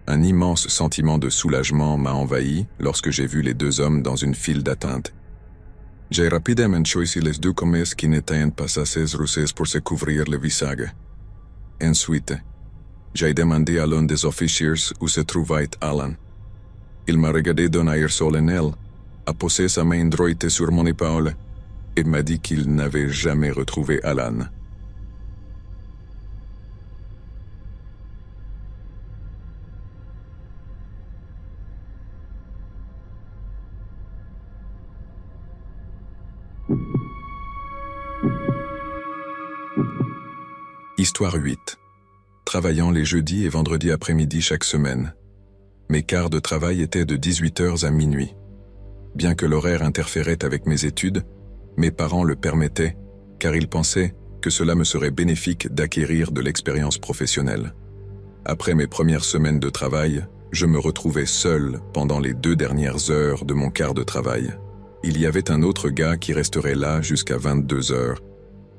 Un immense sentiment de soulagement m'a envahi lorsque j'ai vu les 2 hommes dans une file d'attente. J'ai rapidement choisi les 2 hommes qui n'étaient pas assez russes pour se couvrir le visage. Ensuite, j'ai demandé à l'un des officiers où se trouvait Alan. Il m'a regardé d'un air solennel, a posé sa main droite sur mon épaule et m'a dit qu'il n'avait jamais retrouvé Alan. Histoire 8. Travaillant les jeudis et vendredis après-midi chaque semaine. Mes quarts de travail étaient de 18h à minuit. Bien que l'horaire interférait avec mes études, mes parents le permettaient, car ils pensaient que cela me serait bénéfique d'acquérir de l'expérience professionnelle. Après mes premières semaines de travail, je me retrouvais seul pendant les 2 dernières heures de mon quart de travail. Il y avait un autre gars qui resterait là jusqu'à 22h,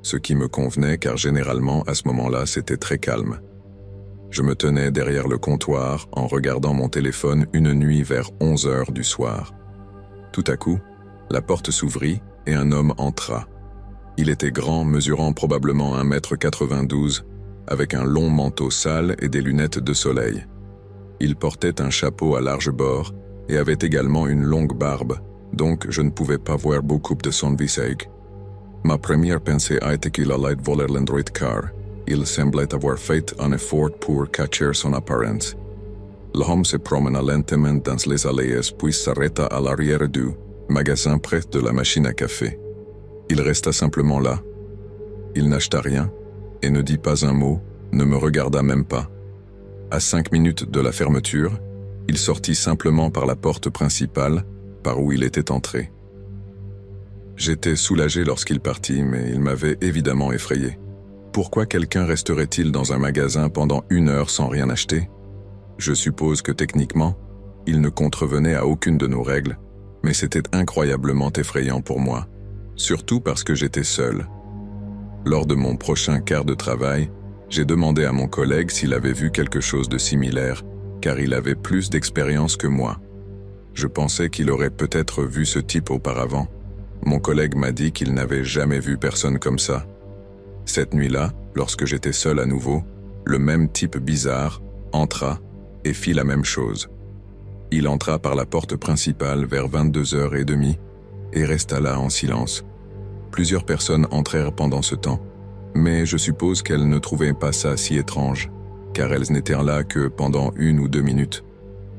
ce qui me convenait car généralement à ce moment-là c'était très calme. Je me tenais derrière le comptoir en regardant mon téléphone une nuit vers 11h du soir. Tout à coup, la porte s'ouvrit et un homme entra. Il était grand, mesurant probablement 1m92, avec un long manteau sale et des lunettes de soleil. Il portait un chapeau à large bord et avait également une longue barbe, donc je ne pouvais pas voir beaucoup de son visage. Ma première pensée a été qu'il allait voler l'Android car il semblait avoir fait un effort pour cacher son apparence. L'homme se promena lentement dans les allées puis s'arrêta à l'arrière du magasin près de la machine à café. Il resta simplement là. Il n'acheta rien et ne dit pas un mot, ne me regarda même pas. À 5 minutes de la fermeture, il sortit simplement par la porte principale, par où il était entré. J'étais soulagé lorsqu'il partit, mais il m'avait évidemment effrayé. Pourquoi quelqu'un resterait-il dans un magasin pendant 1 heure sans rien acheter? Je suppose que techniquement, il ne contrevenait à aucune de nos règles, mais c'était incroyablement effrayant pour moi, surtout parce que j'étais seul. Lors de mon prochain quart de travail, j'ai demandé à mon collègue s'il avait vu quelque chose de similaire, car il avait plus d'expérience que moi. Je pensais qu'il aurait peut-être vu ce type auparavant. Mon collègue m'a dit qu'il n'avait jamais vu personne comme ça. Cette nuit-là, lorsque j'étais seul à nouveau, le même type bizarre entra et fit la même chose. Il entra par la porte principale vers 22h30 et resta là en silence. Plusieurs personnes entrèrent pendant ce temps, mais je suppose qu'elles ne trouvaient pas ça si étrange, car elles n'étaient là que pendant 1 ou 2 minutes.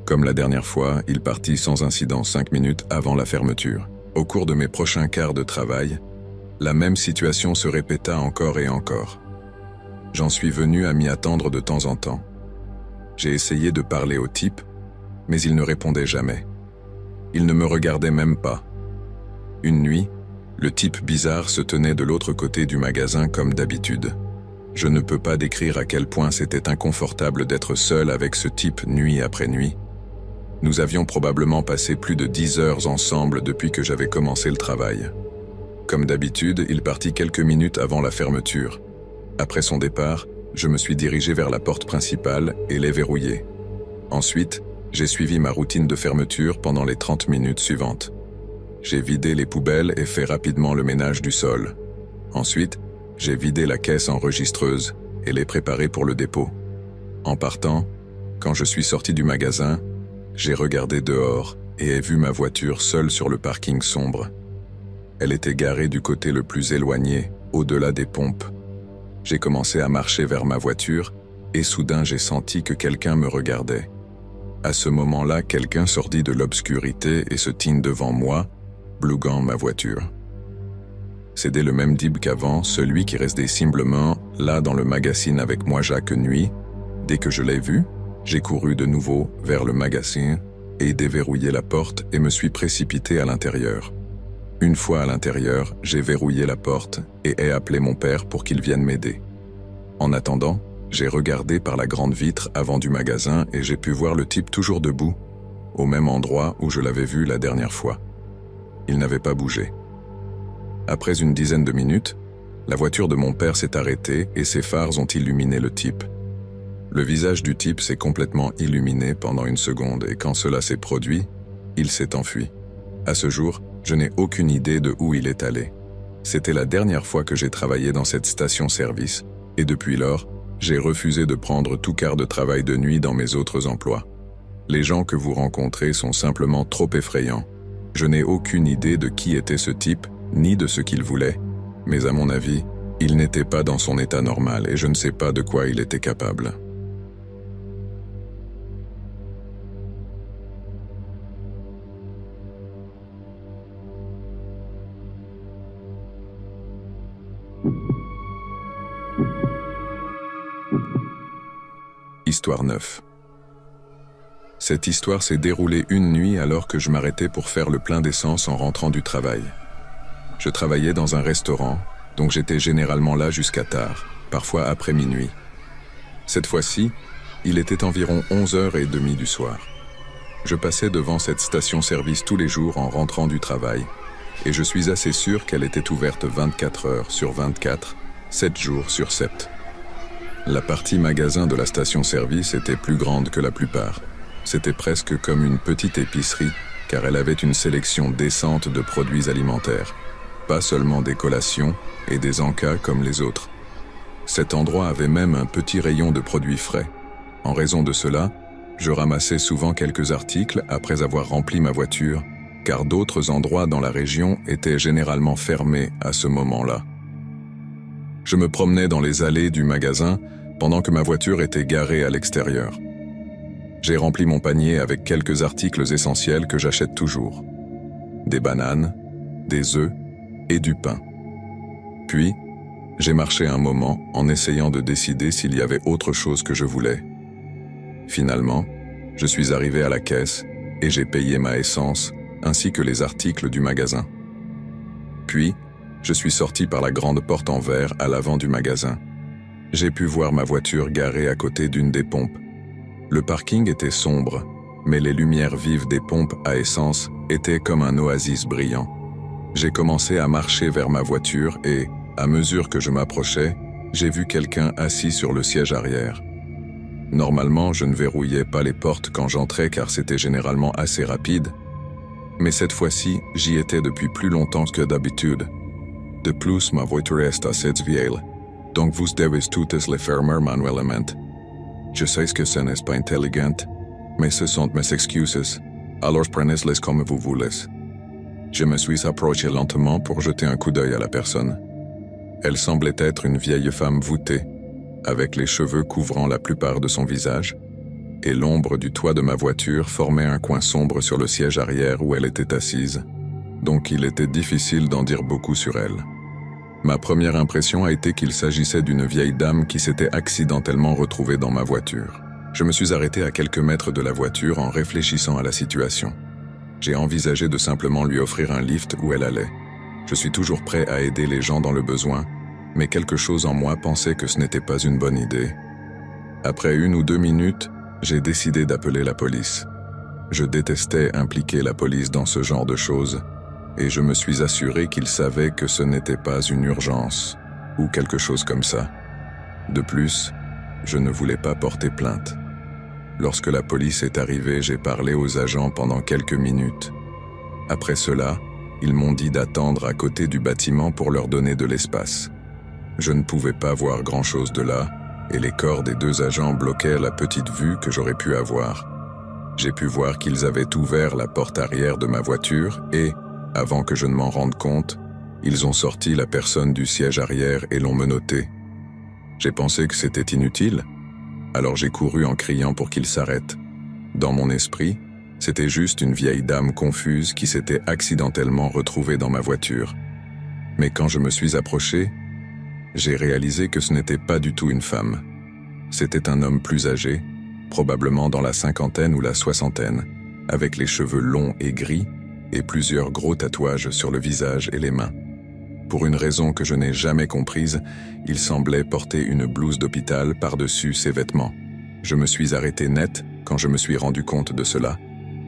Comme la dernière fois, il partit sans incident 5 minutes avant la fermeture. Au cours de mes prochains quarts de travail, la même situation se répéta encore et encore. J'en suis venu à m'y attendre de temps en temps. J'ai essayé de parler au type, mais il ne répondait jamais. Il ne me regardait même pas. Une nuit, le type bizarre se tenait de l'autre côté du magasin comme d'habitude. Je ne peux pas décrire à quel point c'était inconfortable d'être seul avec ce type nuit après nuit. Nous avions probablement passé plus de 10 heures ensemble depuis que j'avais commencé le travail. Comme d'habitude, il partit quelques minutes avant la fermeture. Après son départ, je me suis dirigé vers la porte principale et l'ai verrouillée. Ensuite, j'ai suivi ma routine de fermeture pendant les 30 minutes suivantes. J'ai vidé les poubelles et fait rapidement le ménage du sol. Ensuite, j'ai vidé la caisse enregistreuse et l'ai préparée pour le dépôt. En partant, quand je suis sorti du magasin, j'ai regardé dehors et ai vu ma voiture seule sur le parking sombre. Elle était garée du côté le plus éloigné, au-delà des pompes. J'ai commencé à marcher vers ma voiture et soudain j'ai senti que quelqu'un me regardait. À ce moment-là, quelqu'un sortit de l'obscurité et se tint devant moi, bloquant ma voiture. C'était le même type qu'avant, celui qui restait simplement là dans le magasin avec moi chaque nuit. Dès que je l'ai vu, j'ai couru de nouveau vers le magasin et déverrouillé la porte et me suis précipité à l'intérieur. Une fois à l'intérieur, j'ai verrouillé la porte et ai appelé mon père pour qu'il vienne m'aider. En attendant, j'ai regardé par la grande vitre avant du magasin et j'ai pu voir le type toujours debout, au même endroit où je l'avais vu la dernière fois. Il n'avait pas bougé. Après une dizaine de minutes, la voiture de mon père s'est arrêtée et ses phares ont illuminé le type. Le visage du type s'est complètement illuminé pendant 1 seconde et quand cela s'est produit, il s'est enfui. À ce jour, je n'ai aucune idée de où il est allé. C'était la dernière fois que j'ai travaillé dans cette station-service et depuis lors, j'ai refusé de prendre tout quart de travail de nuit dans mes autres emplois. Les gens que vous rencontrez sont simplement trop effrayants. Je n'ai aucune idée de qui était ce type, ni de ce qu'il voulait, mais à mon avis, il n'était pas dans son état normal et je ne sais pas de quoi il était capable. Histoire 9. Cette histoire s'est déroulée une nuit alors que je m'arrêtais pour faire le plein d'essence en rentrant du travail. Je travaillais dans un restaurant, donc j'étais généralement là jusqu'à tard, parfois après minuit. Cette fois-ci, il était environ 11h30 du soir. Je passais devant cette station-service tous les jours en rentrant du travail, et je suis assez sûr qu'elle était ouverte 24 heures sur 24, 7 jours sur 7. La partie magasin de la station-service était plus grande que la plupart. C'était presque comme une petite épicerie, car elle avait une sélection décente de produits alimentaires, pas seulement des collations et des encas comme les autres. Cet endroit avait même un petit rayon de produits frais. En raison de cela, je ramassais souvent quelques articles après avoir rempli ma voiture, car d'autres endroits dans la région étaient généralement fermés à ce moment-là. Je me promenais dans les allées du magasin pendant que ma voiture était garée à l'extérieur. J'ai rempli mon panier avec quelques articles essentiels que j'achète toujours. Des bananes, des œufs et du pain. Puis, j'ai marché un moment en essayant de décider s'il y avait autre chose que je voulais. Finalement, je suis arrivé à la caisse et j'ai payé ma essence ainsi que les articles du magasin. Puis, je suis sorti par la grande porte en verre à l'avant du magasin. J'ai pu voir ma voiture garée à côté d'une des pompes. Le parking était sombre, mais les lumières vives des pompes à essence étaient comme un oasis brillant. J'ai commencé à marcher vers ma voiture et, à mesure que je m'approchais, j'ai vu quelqu'un assis sur le siège arrière. Normalement, je ne verrouillais pas les portes quand j'entrais car c'était généralement assez rapide, mais cette fois-ci, j'y étais depuis plus longtemps que d'habitude. De plus, ma voiture est assez vieille, donc vous devez toutes les fermer manuellement. Je sais que ce n'est pas intelligent, mais ce sont mes excuses, alors prenez-les comme vous voulez. Je me suis approché lentement pour jeter un coup d'œil à la personne. Elle semblait être une vieille femme voûtée, avec les cheveux couvrant la plupart de son visage, et l'ombre du toit de ma voiture formait un coin sombre sur le siège arrière où elle était assise, donc il était difficile d'en dire beaucoup sur elle. Ma première impression a été qu'il s'agissait d'une vieille dame qui s'était accidentellement retrouvée dans ma voiture. Je me suis arrêté à quelques mètres de la voiture en réfléchissant à la situation. J'ai envisagé de simplement lui offrir un lift où elle allait. Je suis toujours prêt à aider les gens dans le besoin, mais quelque chose en moi pensait que ce n'était pas une bonne idée. Après 1 ou 2 minutes, j'ai décidé d'appeler la police. Je détestais impliquer la police dans ce genre de choses, et je me suis assuré qu'ils savaient que ce n'était pas une urgence, ou quelque chose comme ça. De plus, je ne voulais pas porter plainte. Lorsque la police est arrivée, j'ai parlé aux agents pendant quelques minutes. Après cela, ils m'ont dit d'attendre à côté du bâtiment pour leur donner de l'espace. Je ne pouvais pas voir grand-chose de là, et les corps des 2 agents bloquaient la petite vue que j'aurais pu avoir. J'ai pu voir qu'ils avaient ouvert la porte arrière de ma voiture et, avant que je ne m'en rende compte, ils ont sorti la personne du siège arrière et l'ont menotté. J'ai pensé que c'était inutile, alors j'ai couru en criant pour qu'ils s'arrêtent. Dans mon esprit, c'était juste une vieille dame confuse qui s'était accidentellement retrouvée dans ma voiture. Mais quand je me suis approché, j'ai réalisé que ce n'était pas du tout une femme. C'était un homme plus âgé, probablement dans la 50aine ou la 60aine, avec les cheveux longs et gris et plusieurs gros tatouages sur le visage et les mains. Pour une raison que je n'ai jamais comprise, il semblait porter une blouse d'hôpital par-dessus ses vêtements. Je me suis arrêté net quand je me suis rendu compte de cela,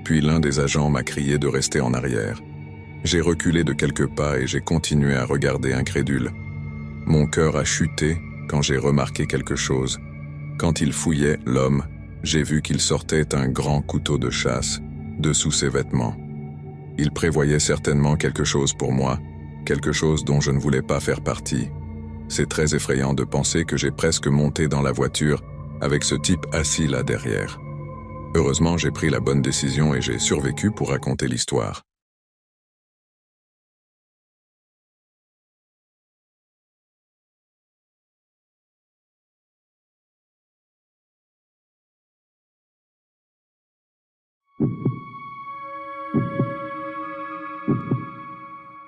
puis l'un des agents m'a crié de rester en arrière. J'ai reculé de quelques pas et j'ai continué à regarder incrédule. Mon cœur a chuté quand j'ai remarqué quelque chose. Quand il fouillait l'homme, j'ai vu qu'il sortait un grand couteau de chasse dessous ses vêtements. Il prévoyait certainement quelque chose pour moi, quelque chose dont je ne voulais pas faire partie. C'est très effrayant de penser que j'ai presque monté dans la voiture avec ce type assis là derrière. Heureusement, j'ai pris la bonne décision et j'ai survécu pour raconter l'histoire.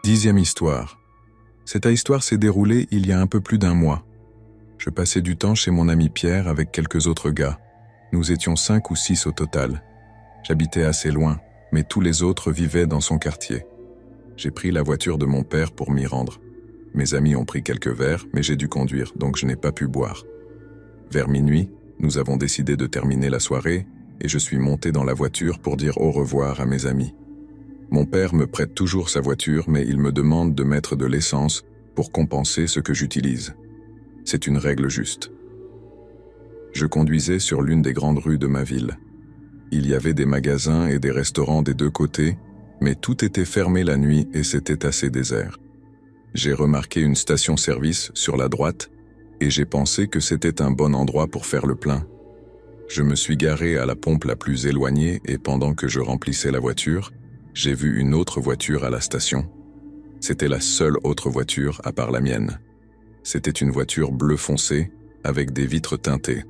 Dixième histoire. Cette histoire s'est déroulée il y a un peu plus d'1 mois. Je passais du temps chez mon ami Pierre avec quelques autres gars. Nous étions 5 ou 6 au total. J'habitais assez loin, mais tous les autres vivaient dans son quartier. J'ai pris la voiture de mon père pour m'y rendre. Mes amis ont pris quelques verres, mais j'ai dû conduire, donc je n'ai pas pu boire. Vers minuit, nous avons décidé de terminer la soirée et je suis monté dans la voiture pour dire au revoir à mes amis. Mon père me prête toujours sa voiture, mais il me demande de mettre de l'essence pour compenser ce que j'utilise. C'est une règle juste. Je conduisais sur l'une des grandes rues de ma ville. Il y avait des magasins et des restaurants des 2 côtés, mais tout était fermé la nuit et c'était assez désert. J'ai remarqué une station-service sur la droite, et j'ai pensé que c'était un bon endroit pour faire le plein. Je me suis garé à la pompe la plus éloignée et pendant que je remplissais la voiture, j'ai vu une autre voiture à la station. C'était la seule autre voiture à part la mienne. C'était une voiture bleu foncé avec des vitres teintées.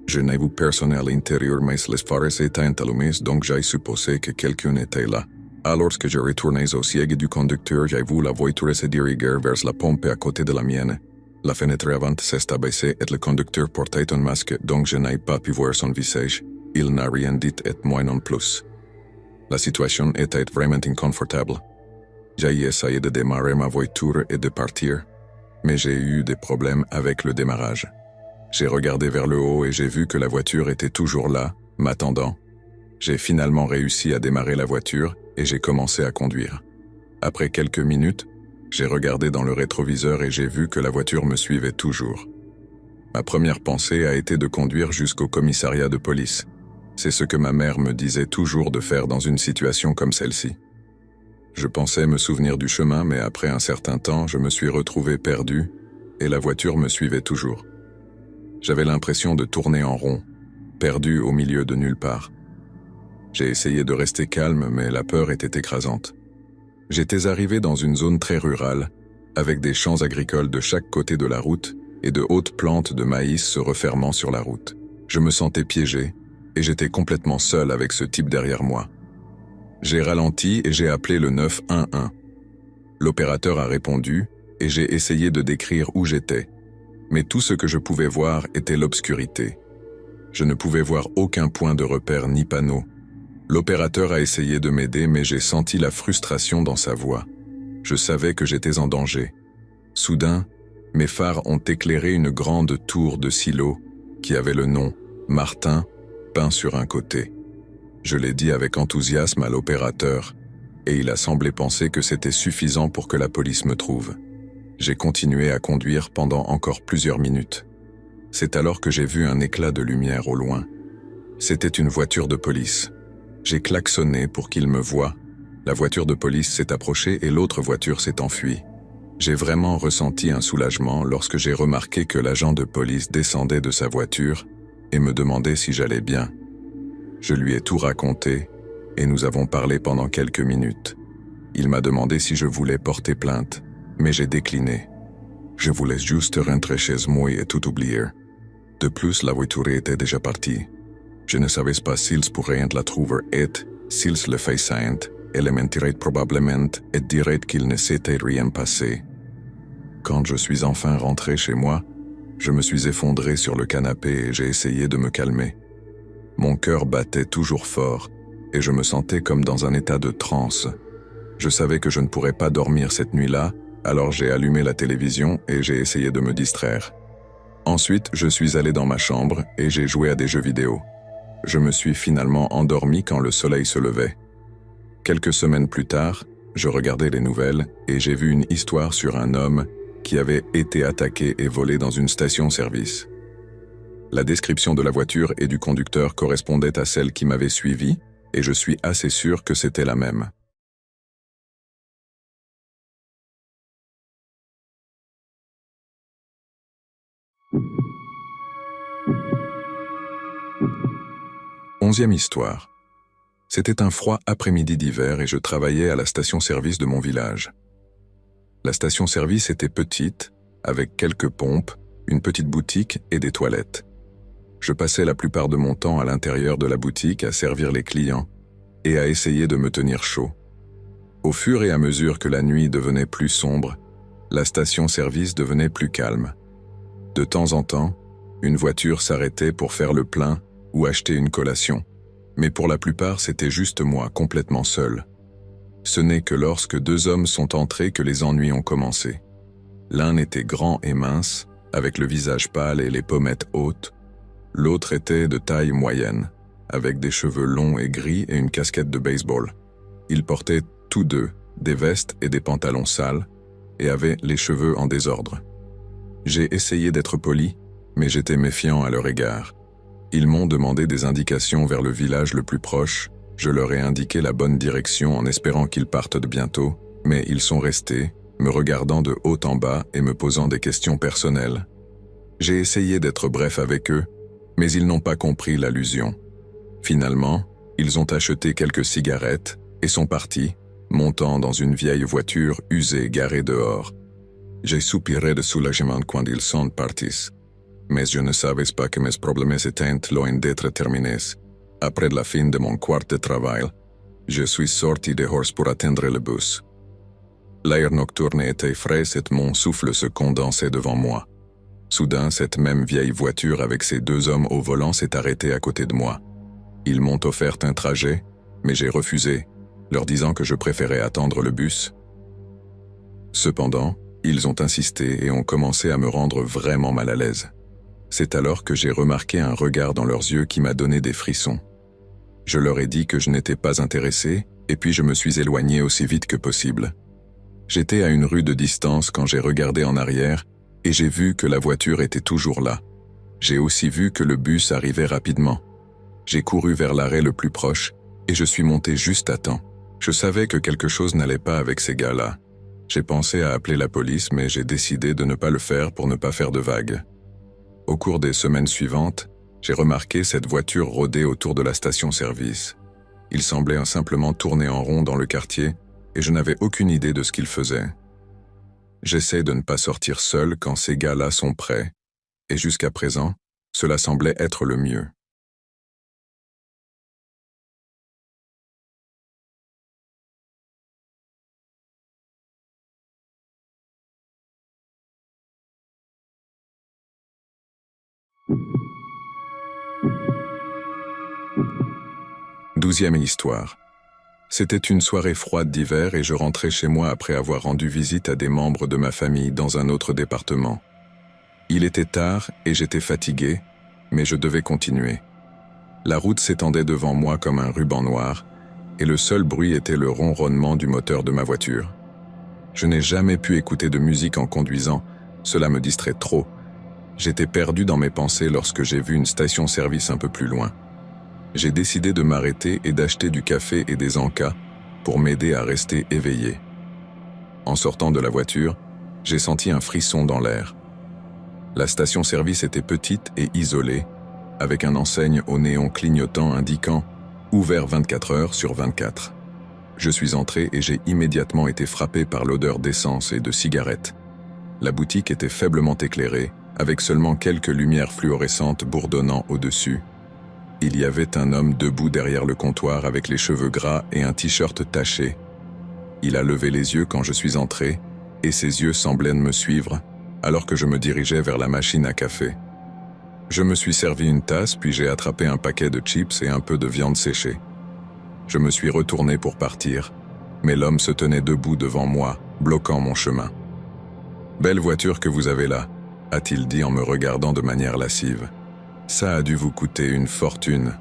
Je n'ai vu personne à l'intérieur mais les phares étaient allumés donc j'ai supposé que quelqu'un était là. Alors que je retournais au siège du conducteur, j'ai vu la voiture se diriger vers la pompe à côté de la mienne. La fenêtre avant s'est abaissée et le conducteur portait un masque donc je n'ai pas pu voir son visage. Il n'a rien dit et moi non plus. La situation était vraiment inconfortable. J'ai essayé de démarrer ma voiture et de partir, mais j'ai eu des problèmes avec le démarrage. J'ai regardé vers le haut et j'ai vu que la voiture était toujours là, m'attendant. J'ai finalement réussi à démarrer la voiture et j'ai commencé à conduire. Après quelques minutes, j'ai regardé dans le rétroviseur et j'ai vu que la voiture me suivait toujours. Ma première pensée a été de conduire jusqu'au commissariat de police. C'est ce que ma mère me disait toujours de faire dans une situation comme celle-ci. Je pensais me souvenir du chemin, mais après un certain temps, je me suis retrouvé perdu et la voiture me suivait toujours. J'avais l'impression de tourner en rond, perdu au milieu de nulle part. J'ai essayé de rester calme, mais la peur était écrasante. J'étais arrivé dans une zone très rurale, avec des champs agricoles de chaque côté de la route et de hautes plantes de maïs se refermant sur la route. Je me sentais piégé et j'étais complètement seul avec ce type derrière moi. J'ai ralenti et j'ai appelé le 911. L'opérateur a répondu et j'ai essayé de décrire où j'étais. Mais tout ce que je pouvais voir était l'obscurité. Je ne pouvais voir aucun point de repère ni panneau. L'opérateur a essayé de m'aider mais j'ai senti la frustration dans sa voix. Je savais que j'étais en danger. Soudain, mes phares ont éclairé une grande tour de silo qui avait le nom « Martin » peint sur un côté. Je l'ai dit avec enthousiasme à l'opérateur et il a semblé penser que c'était suffisant pour que la police me trouve. J'ai continué à conduire pendant encore plusieurs minutes. C'est alors que j'ai vu un éclat de lumière au loin. C'était une voiture de police. J'ai klaxonné pour qu'il me voie. La voiture de police s'est approchée et l'autre voiture s'est enfuie. J'ai vraiment ressenti un soulagement lorsque j'ai remarqué que l'agent de police descendait de sa voiture et me demandait si j'allais bien. Je lui ai tout raconté et nous avons parlé pendant quelques minutes. Il m'a demandé si je voulais porter plainte, mais j'ai décliné. Je voulais juste rentrer chez moi et tout oublier. De plus, la voiture était déjà partie. Je ne savais pas s'ils pourraient la trouver et, s'ils le faisaient, elle mentirait probablement et dirait qu'il ne s'était rien passé. Quand je suis enfin rentré chez moi, je me suis effondré sur le canapé et j'ai essayé de me calmer. Mon cœur battait toujours fort et je me sentais comme dans un état de transe. Je savais que je ne pourrais pas dormir cette nuit-là, alors j'ai allumé la télévision et j'ai essayé de me distraire. Ensuite, je suis allé dans ma chambre et j'ai joué à des jeux vidéo. Je me suis finalement endormi quand le soleil se levait. Quelques semaines plus tard, je regardais les nouvelles et j'ai vu une histoire sur un homme qui avait été attaqué et volé dans une station-service. La description de la voiture et du conducteur correspondait à celle qui m'avait suivi et je suis assez sûr que c'était la même. Onzième histoire. C'était un froid après-midi d'hiver et je travaillais à la station-service de mon village. La station-service était petite, avec quelques pompes, une petite boutique et des toilettes. Je passais la plupart de mon temps à l'intérieur de la boutique à servir les clients et à essayer de me tenir chaud. Au fur et à mesure que la nuit devenait plus sombre, la station-service devenait plus calme. De temps en temps, une voiture s'arrêtait pour faire le plein ou acheter une collation, mais pour la plupart c'était juste moi, complètement seul. Ce n'est que lorsque deux hommes sont entrés que les ennuis ont commencé. L'un était grand et mince, avec le visage pâle et les pommettes hautes. L'autre était de taille moyenne, avec des cheveux longs et gris et une casquette de baseball. Ils portaient tous deux des vestes et des pantalons sales et avaient les cheveux en désordre. J'ai essayé d'être poli, mais j'étais méfiant à leur égard. Ils m'ont demandé des indications vers le village le plus proche. Je leur ai indiqué la bonne direction en espérant qu'ils partent de bientôt, mais ils sont restés, me regardant de haut en bas et me posant des questions personnelles. J'ai essayé d'être bref avec eux, mais ils n'ont pas compris l'allusion. Finalement, ils ont acheté quelques cigarettes et sont partis, montant dans une vieille voiture usée garée dehors. J'ai soupiré de soulagement quand ils sont partis. Mais je ne savais pas que mes problèmes étaient loin d'être terminés. Après la fin de mon quart de travail, je suis sorti dehors pour attendre le bus. L'air nocturne était frais et mon souffle se condensait devant moi. Soudain, cette même vieille voiture avec ses 2 hommes au volant s'est arrêtée à côté de moi. Ils m'ont offert un trajet, mais j'ai refusé, leur disant que je préférais attendre le bus. Cependant, ils ont insisté et ont commencé à me rendre vraiment mal à l'aise. C'est alors que j'ai remarqué un regard dans leurs yeux qui m'a donné des frissons. Je leur ai dit que je n'étais pas intéressé, et puis je me suis éloigné aussi vite que possible. J'étais à une rue de distance quand j'ai regardé en arrière, et j'ai vu que la voiture était toujours là. J'ai aussi vu que le bus arrivait rapidement. J'ai couru vers l'arrêt le plus proche, et je suis monté juste à temps. Je savais que quelque chose n'allait pas avec ces gars-là. J'ai pensé à appeler la police, mais j'ai décidé de ne pas le faire pour ne pas faire de vagues. Au cours des semaines suivantes, j'ai remarqué cette voiture rôder autour de la station-service. Il semblait simplement tourner en rond dans le quartier, et je n'avais aucune idée de ce qu'il faisait. J'essaie de ne pas sortir seul quand ces gars-là sont prêts, et jusqu'à présent, cela semblait être le mieux. Douzième histoire. C'était une soirée froide d'hiver et je rentrais chez moi après avoir rendu visite à des membres de ma famille dans un autre département. Il était tard et j'étais fatigué, mais je devais continuer. La route s'étendait devant moi comme un ruban noir, et le seul bruit était le ronronnement du moteur de ma voiture. Je n'ai jamais pu écouter de musique en conduisant, cela me distrait trop. J'étais perdu dans mes pensées lorsque j'ai vu une station-service un peu plus loin. J'ai décidé de m'arrêter et d'acheter du café et des encas pour m'aider à rester éveillé. En sortant de la voiture, j'ai senti un frisson dans l'air. La station-service était petite et isolée, avec un enseigne au néon clignotant indiquant « Ouvert 24 heures sur 24 ». Je suis entré et j'ai immédiatement été frappé par l'odeur d'essence et de cigarettes. La boutique était faiblement éclairée, avec seulement quelques lumières fluorescentes bourdonnant au-dessus. Il y avait un homme debout derrière le comptoir avec les cheveux gras et un t-shirt taché. Il a levé les yeux quand je suis entré, et ses yeux semblaient me suivre, alors que je me dirigeais vers la machine à café. Je me suis servi une tasse, puis j'ai attrapé un paquet de chips et un peu de viande séchée. Je me suis retourné pour partir, mais l'homme se tenait debout devant moi, bloquant mon chemin. « Belle voiture que vous avez là », a-t-il dit en me regardant de manière lascive. « Ça a dû vous coûter une fortune. »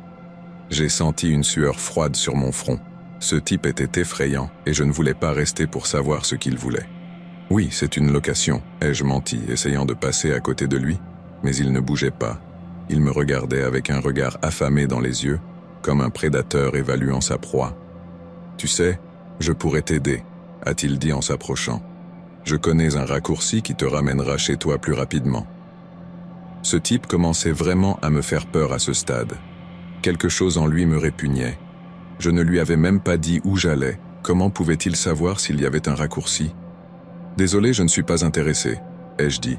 J'ai senti une sueur froide sur mon front. Ce type était effrayant et je ne voulais pas rester pour savoir ce qu'il voulait. « Oui, c'est une location », ai-je menti, essayant de passer à côté de lui, mais il ne bougeait pas. Il me regardait avec un regard affamé dans les yeux, comme un prédateur évaluant sa proie. « Tu sais, je pourrais t'aider », a-t-il dit en s'approchant. « Je connais un raccourci qui te ramènera chez toi plus rapidement. » Ce type commençait vraiment à me faire peur à ce stade. Quelque chose en lui me répugnait. Je ne lui avais même pas dit où j'allais. Comment pouvait-il savoir s'il y avait un raccourci ? « Désolé, je ne suis pas intéressé », ai-je dit.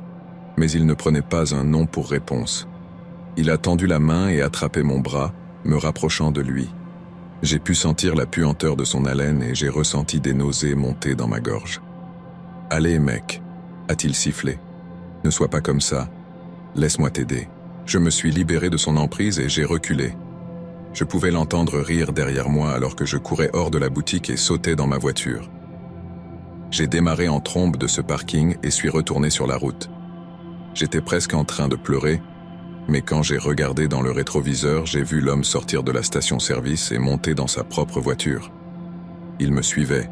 Mais il ne prenait pas un non pour réponse. Il a tendu la main et attrapé mon bras, me rapprochant de lui. J'ai pu sentir la puanteur de son haleine et j'ai ressenti des nausées monter dans ma gorge. « Allez, mec », a-t-il sifflé. « Ne sois pas comme ça. Laisse-moi t'aider. » Je me suis libéré de son emprise et j'ai reculé. Je pouvais l'entendre rire derrière moi alors que je courais hors de la boutique et sautais dans ma voiture. J'ai démarré en trombe de ce parking et suis retourné sur la route. J'étais presque en train de pleurer, mais quand j'ai regardé dans le rétroviseur, j'ai vu l'homme sortir de la station-service et monter dans sa propre voiture. Il me suivait.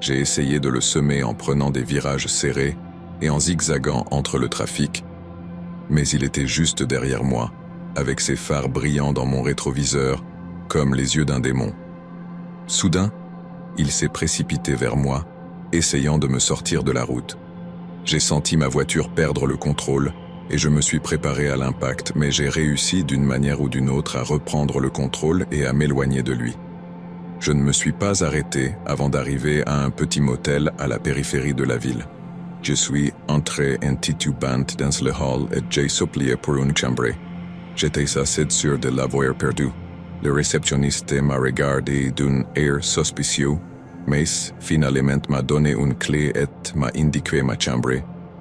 J'ai essayé de le semer en prenant des virages serrés et en zigzagant entre le trafic, mais il était juste derrière moi, avec ses phares brillants dans mon rétroviseur, comme les yeux d'un démon. Soudain, il s'est précipité vers moi, essayant de me sortir de la route. J'ai senti ma voiture perdre le contrôle, et je me suis préparé à l'impact, mais j'ai réussi d'une manière ou d'une autre à reprendre le contrôle et à m'éloigner de lui. Je ne me suis pas arrêté avant d'arriver à un petit motel à la périphérie de la ville. Je suis entré en titubant dans le hall et j'ai supplié pour une chambre. J'étais assez sûr de l'avoir perdu. Le réceptionniste m'a regardé d'un air suspicieux, mais finalement m'a donné une clé et m'a indiqué ma chambre.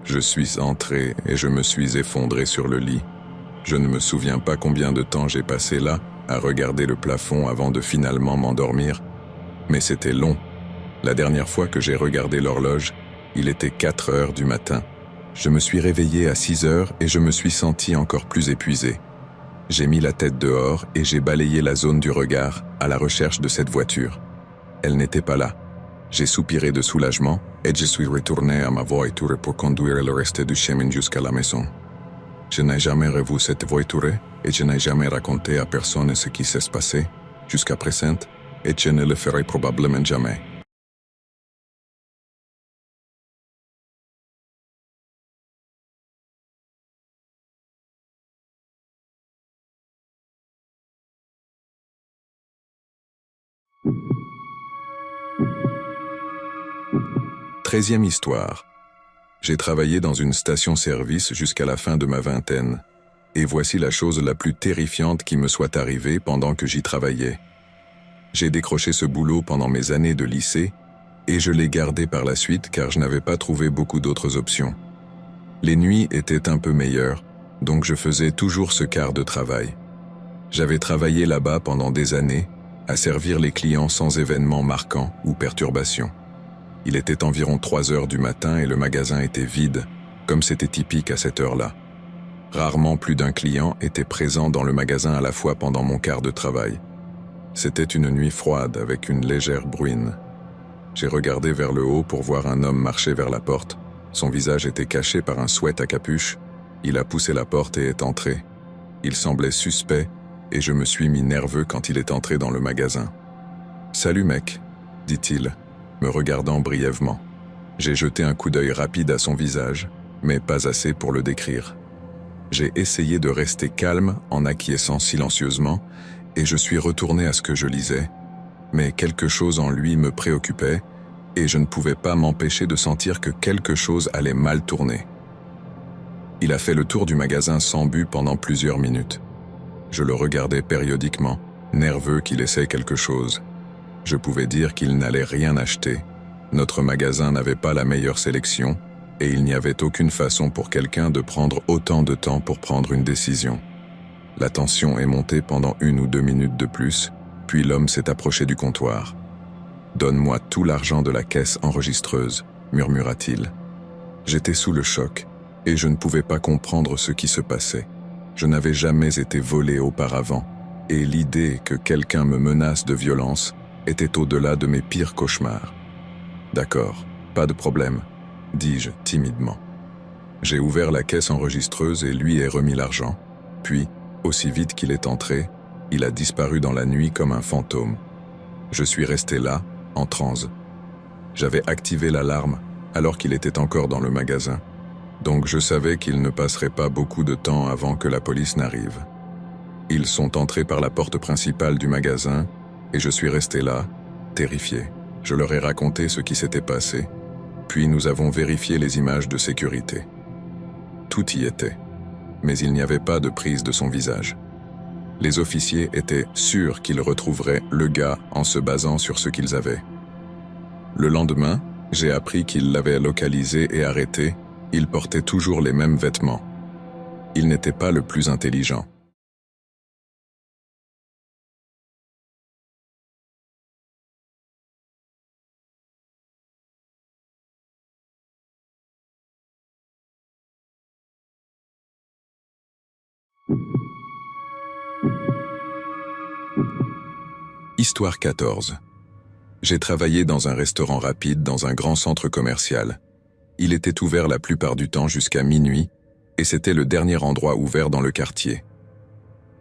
Je suis entré et je me suis effondré sur le lit. Je ne me souviens pas combien de temps j'ai passé là, à regarder le plafond avant de finalement m'endormir, mais c'était long. La dernière fois que j'ai regardé l'horloge, il était 4 heures du matin. Je me suis réveillé à 6 heures et je me suis senti encore plus épuisé. J'ai mis la tête dehors et j'ai balayé la zone du regard à la recherche de cette voiture. Elle n'était pas là. J'ai soupiré de soulagement et je suis retourné à ma voiture pour conduire le reste du chemin jusqu'à la maison. Je n'ai jamais revu cette voiture et je n'ai jamais raconté à personne ce qui s'est passé jusqu'à présent et je ne le ferai probablement jamais. Treizième histoire. J'ai travaillé dans une station-service jusqu'à la fin de ma vingtaine, et voici la chose la plus terrifiante qui me soit arrivée pendant que j'y travaillais. J'ai décroché ce boulot pendant mes années de lycée, et je l'ai gardé par la suite car je n'avais pas trouvé beaucoup d'autres options. Les nuits étaient un peu meilleures, donc je faisais toujours ce quart de travail. J'avais travaillé là-bas pendant des années, à servir les clients sans événements marquants ou perturbations. Il était environ 3 heures du matin et le magasin était vide, comme c'était typique à cette heure-là. Rarement plus d'un client était présent dans le magasin à la fois pendant mon quart de travail. C'était une nuit froide avec une légère bruine. J'ai regardé vers le haut pour voir un homme marcher vers la porte. Son visage était caché par un sweat à capuche. Il a poussé la porte et est entré. Il semblait suspect et je me suis mis nerveux quand il est entré dans le magasin. « Salut mec », dit-il, me regardant brièvement. J'ai jeté un coup d'œil rapide à son visage, mais pas assez pour le décrire. J'ai essayé de rester calme en acquiesçant silencieusement, et je suis retourné à ce que je lisais, mais quelque chose en lui me préoccupait, et je ne pouvais pas m'empêcher de sentir que quelque chose allait mal tourner. Il a fait le tour du magasin sans but pendant plusieurs minutes. Je le regardais périodiquement, nerveux qu'il essaie quelque chose. Je pouvais dire qu'il n'allait rien acheter. Notre magasin n'avait pas la meilleure sélection et il n'y avait aucune façon pour quelqu'un de prendre autant de temps pour prendre une décision. La tension est montée pendant 1 ou 2 minutes de plus, puis l'homme s'est approché du comptoir. « Donne-moi tout l'argent de la caisse enregistreuse », murmura-t-il. J'étais sous le choc et je ne pouvais pas comprendre ce qui se passait. Je n'avais jamais été volé auparavant et l'idée que quelqu'un me menace de violence était au-delà de mes pires cauchemars. « D'accord, pas de problème », dis-je timidement. J'ai ouvert la caisse enregistreuse et lui ai remis l'argent. Puis, aussi vite qu'il est entré, il a disparu dans la nuit comme un fantôme. Je suis resté là, en transe. J'avais activé l'alarme alors qu'il était encore dans le magasin, donc je savais qu'il ne passerait pas beaucoup de temps avant que la police n'arrive. Ils sont entrés par la porte principale du magasin et je suis resté là, terrifié. Je leur ai raconté ce qui s'était passé, puis nous avons vérifié les images de sécurité. Tout y était, mais il n'y avait pas de prise de son visage. Les officiers étaient sûrs qu'ils retrouveraient le gars en se basant sur ce qu'ils avaient. Le lendemain, j'ai appris qu'ils l'avaient localisé et arrêté. Il portait toujours les mêmes vêtements. Il n'était pas le plus intelligent. Histoire 14. J'ai travaillé dans un restaurant rapide dans un grand centre commercial. Il était ouvert la plupart du temps jusqu'à minuit, et c'était le dernier endroit ouvert dans le quartier.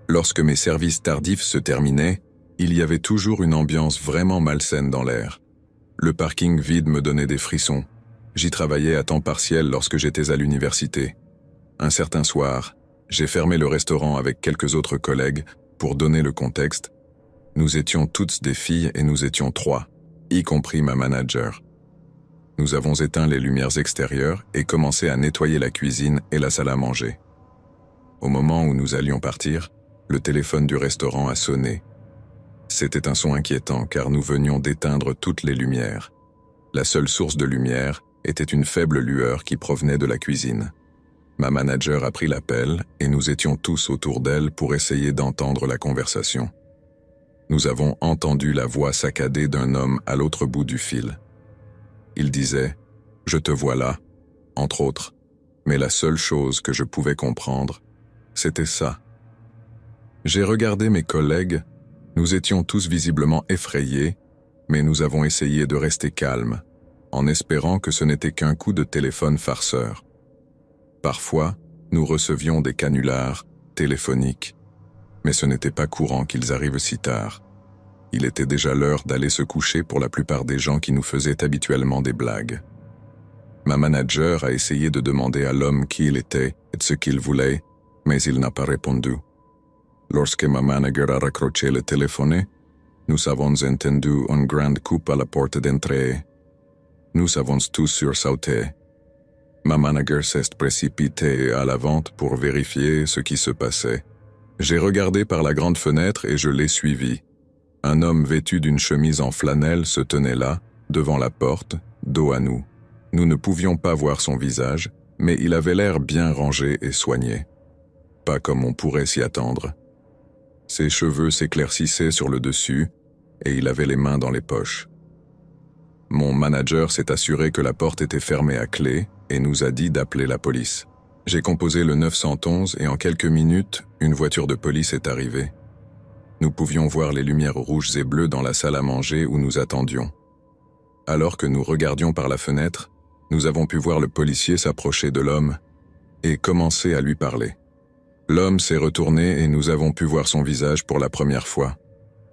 Lorsque mes services tardifs se terminaient, il y avait toujours une ambiance vraiment malsaine dans l'air. Le parking vide me donnait des frissons. J'y travaillais à temps partiel lorsque j'étais à l'université. Un certain soir, j'ai fermé le restaurant avec quelques autres collègues pour donner le contexte. Nous étions toutes des filles et nous étions 3, y compris ma manager. Nous avons éteint les lumières extérieures et commencé à nettoyer la cuisine et la salle à manger. Au moment où nous allions partir, le téléphone du restaurant a sonné. C'était un son inquiétant car nous venions d'éteindre toutes les lumières. La seule source de lumière était une faible lueur qui provenait de la cuisine. Ma manager a pris l'appel et nous étions tous autour d'elle pour essayer d'entendre la conversation. Nous avons entendu la voix saccadée d'un homme à l'autre bout du fil. Il disait « Je te vois là », entre autres, mais la seule chose que je pouvais comprendre, c'était ça. J'ai regardé mes collègues, nous étions tous visiblement effrayés, mais nous avons essayé de rester calmes, en espérant que ce n'était qu'un coup de téléphone farceur. Parfois, nous recevions des canulars téléphoniques, mais ce n'était pas courant qu'ils arrivent si tard. Il était déjà l'heure d'aller se coucher pour la plupart des gens qui nous faisaient habituellement des blagues. Ma manager a essayé de demander à l'homme qui il était et ce qu'il voulait, mais il n'a pas répondu. Lorsque ma manager a raccroché le téléphone, nous avons entendu un grand coup à la porte d'entrée. Nous avons tous sursauté. Ma manager s'est précipitée à l'avant pour vérifier ce qui se passait. J'ai regardé par la grande fenêtre et je l'ai suivi. Un homme vêtu d'une chemise en flanelle se tenait là, devant la porte, dos à nous. Nous ne pouvions pas voir son visage, mais il avait l'air bien rangé et soigné. Pas comme on pourrait s'y attendre. Ses cheveux s'éclaircissaient sur le dessus, et il avait les mains dans les poches. Mon manager s'est assuré que la porte était fermée à clé et nous a dit d'appeler la police. J'ai composé le 911 et en quelques minutes, une voiture de police est arrivée. Nous pouvions voir les lumières rouges et bleues dans la salle à manger où nous attendions. Alors que nous regardions par la fenêtre, nous avons pu voir le policier s'approcher de l'homme et commencer à lui parler. L'homme s'est retourné et nous avons pu voir son visage pour la première fois.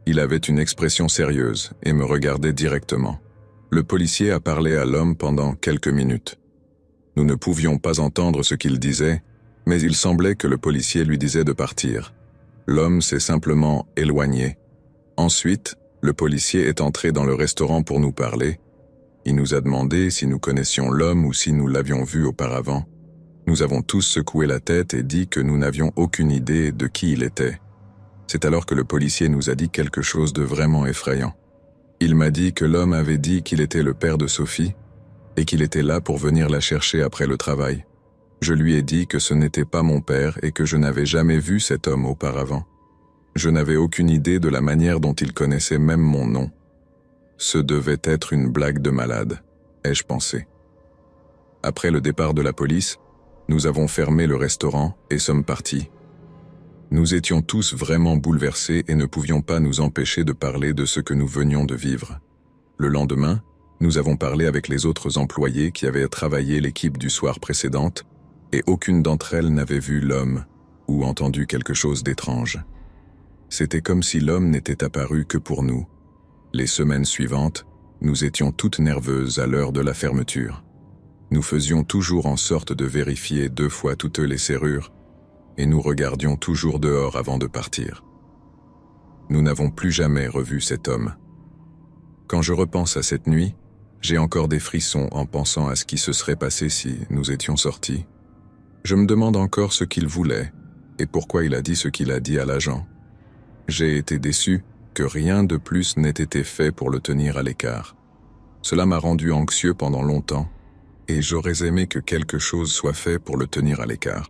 Il avait une expression sérieuse et me regardait directement. Le policier a parlé à l'homme pendant quelques minutes. Nous ne pouvions pas entendre ce qu'il disait, mais il semblait que le policier lui disait de partir. L'homme s'est simplement éloigné. Ensuite, le policier est entré dans le restaurant pour nous parler. Il nous a demandé si nous connaissions l'homme ou si nous l'avions vu auparavant. Nous avons tous secoué la tête et dit que nous n'avions aucune idée de qui il était. C'est alors que le policier nous a dit quelque chose de vraiment effrayant. Il m'a dit que l'homme avait dit qu'il était le père de Sophie et qu'il était là pour venir la chercher après le travail. Je lui ai dit que ce n'était pas mon père et que je n'avais jamais vu cet homme auparavant. Je n'avais aucune idée de la manière dont il connaissait même mon nom. Ce devait être une blague de malade, ai-je pensé. Après le départ de la police, nous avons fermé le restaurant et sommes partis. Nous étions tous vraiment bouleversés et ne pouvions pas nous empêcher de parler de ce que nous venions de vivre. Le lendemain, nous avons parlé avec les autres employés qui avaient travaillé l'équipe du soir précédente et aucune d'entre elles n'avait vu l'homme ou entendu quelque chose d'étrange. C'était comme si l'homme n'était apparu que pour nous. Les semaines suivantes, nous étions toutes nerveuses à l'heure de la fermeture. Nous faisions toujours en sorte de vérifier 2 fois toutes les serrures et nous regardions toujours dehors avant de partir. Nous n'avons plus jamais revu cet homme. Quand je repense à cette nuit, j'ai encore des frissons en pensant à ce qui se serait passé si nous étions sortis. Je me demande encore ce qu'il voulait et pourquoi il a dit ce qu'il a dit à l'agent. J'ai été déçu que rien de plus n'ait été fait pour le tenir à l'écart. Cela m'a rendu anxieux pendant longtemps et j'aurais aimé que quelque chose soit fait pour le tenir à l'écart.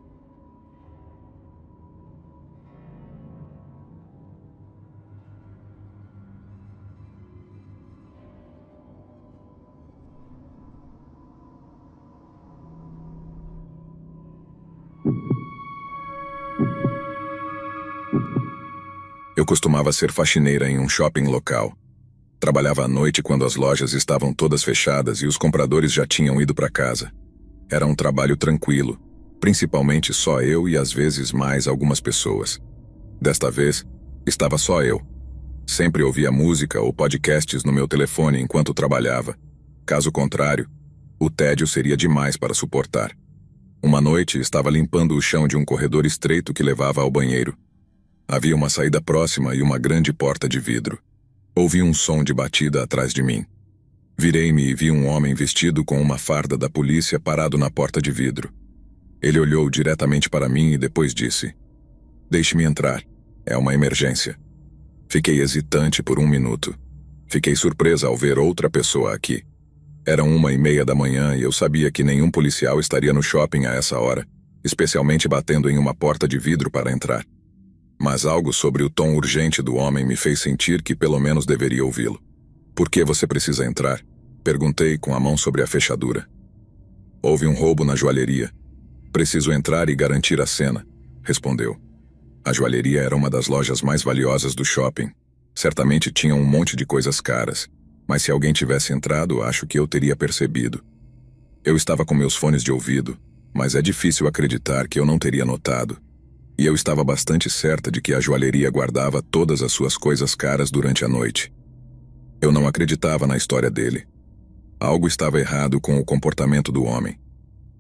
Eu costumava ser faxineira em um shopping local. Trabalhava à noite quando as lojas estavam todas fechadas e os compradores já tinham ido para casa. Era um trabalho tranquilo, principalmente só eu e às vezes mais algumas pessoas. Desta vez, estava só eu. Sempre ouvia música ou podcasts no meu telefone enquanto trabalhava. Caso contrário, o tédio seria demais para suportar. Uma noite, estava limpando o chão de um corredor estreito que levava ao banheiro. Havia uma saída próxima e uma grande porta de vidro. Ouvi um som de batida atrás de mim. Virei-me e vi um homem vestido com uma farda da polícia parado na porta de vidro. Ele olhou diretamente para mim e depois disse: "Deixe-me entrar. É uma emergência." Fiquei hesitante por 1 minuto. Fiquei surpresa ao ver outra pessoa aqui. Eram 1:30 da manhã e eu sabia que nenhum policial estaria no shopping a essa hora, especialmente batendo em uma porta de vidro para entrar. Mas algo sobre o tom urgente do homem me fez sentir que pelo menos deveria ouvi-lo. "Por que você precisa entrar?" Perguntei com a mão sobre a fechadura. "Houve um roubo na joalheria. Preciso entrar e garantir a cena", respondeu. A joalheria era uma das lojas mais valiosas do shopping. Certamente tinha um monte de coisas caras, mas se alguém tivesse entrado, acho que eu teria percebido. Eu estava com meus fones de ouvido, mas é difícil acreditar que eu não teria notado. E eu estava bastante certa de que a joalheria guardava todas as suas coisas caras durante a noite. Eu não acreditava na história dele. Algo estava errado com o comportamento do homem.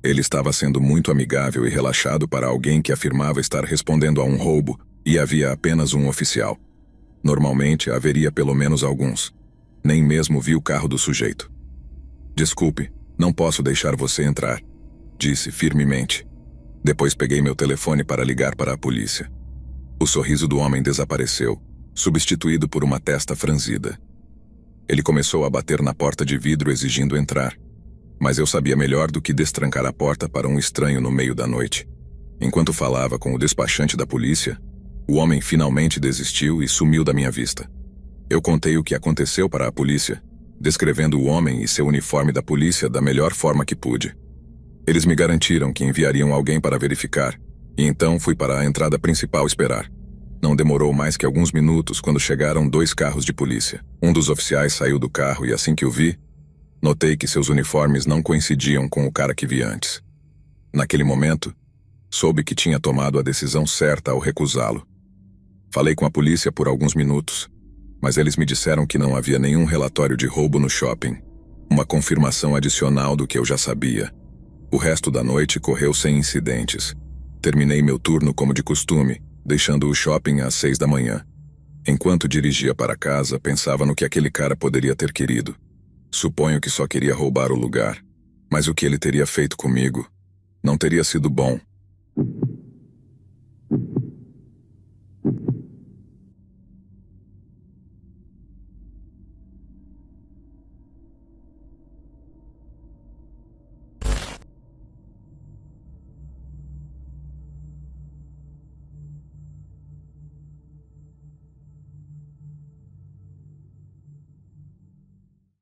Ele estava sendo muito amigável e relaxado para alguém que afirmava estar respondendo a um roubo e havia apenas um oficial. Normalmente haveria pelo menos alguns. Nem mesmo vi o carro do sujeito. "Desculpe, não posso deixar você entrar", disse firmemente. Depois peguei meu telefone para ligar para a polícia. O sorriso do homem desapareceu, substituído por uma testa franzida. Ele começou a bater na porta de vidro exigindo entrar. Mas eu sabia melhor do que destrancar a porta para um estranho no meio da noite. Enquanto falava com o despachante da polícia, o homem finalmente desistiu e sumiu da minha vista. Eu contei o que aconteceu para a polícia, descrevendo o homem e seu uniforme da polícia da melhor forma que pude. Eles me garantiram que enviariam alguém para verificar, e então fui para a entrada principal esperar. Não demorou mais que alguns minutos quando chegaram 2 carros de polícia. Um dos oficiais saiu do carro e assim que o vi, notei que seus uniformes não coincidiam com o cara que vi antes. Naquele momento, soube que tinha tomado a decisão certa ao recusá-lo. Falei com a polícia por alguns minutos, mas eles me disseram que não havia nenhum relatório de roubo no shopping. Uma confirmação adicional do que eu já sabia. O resto da noite correu sem incidentes. Terminei meu turno como de costume, deixando o shopping às 6 da manhã. Enquanto dirigia para casa, pensava no que aquele cara poderia ter querido. Suponho que só queria roubar o lugar, mas o que ele teria feito comigo não teria sido bom.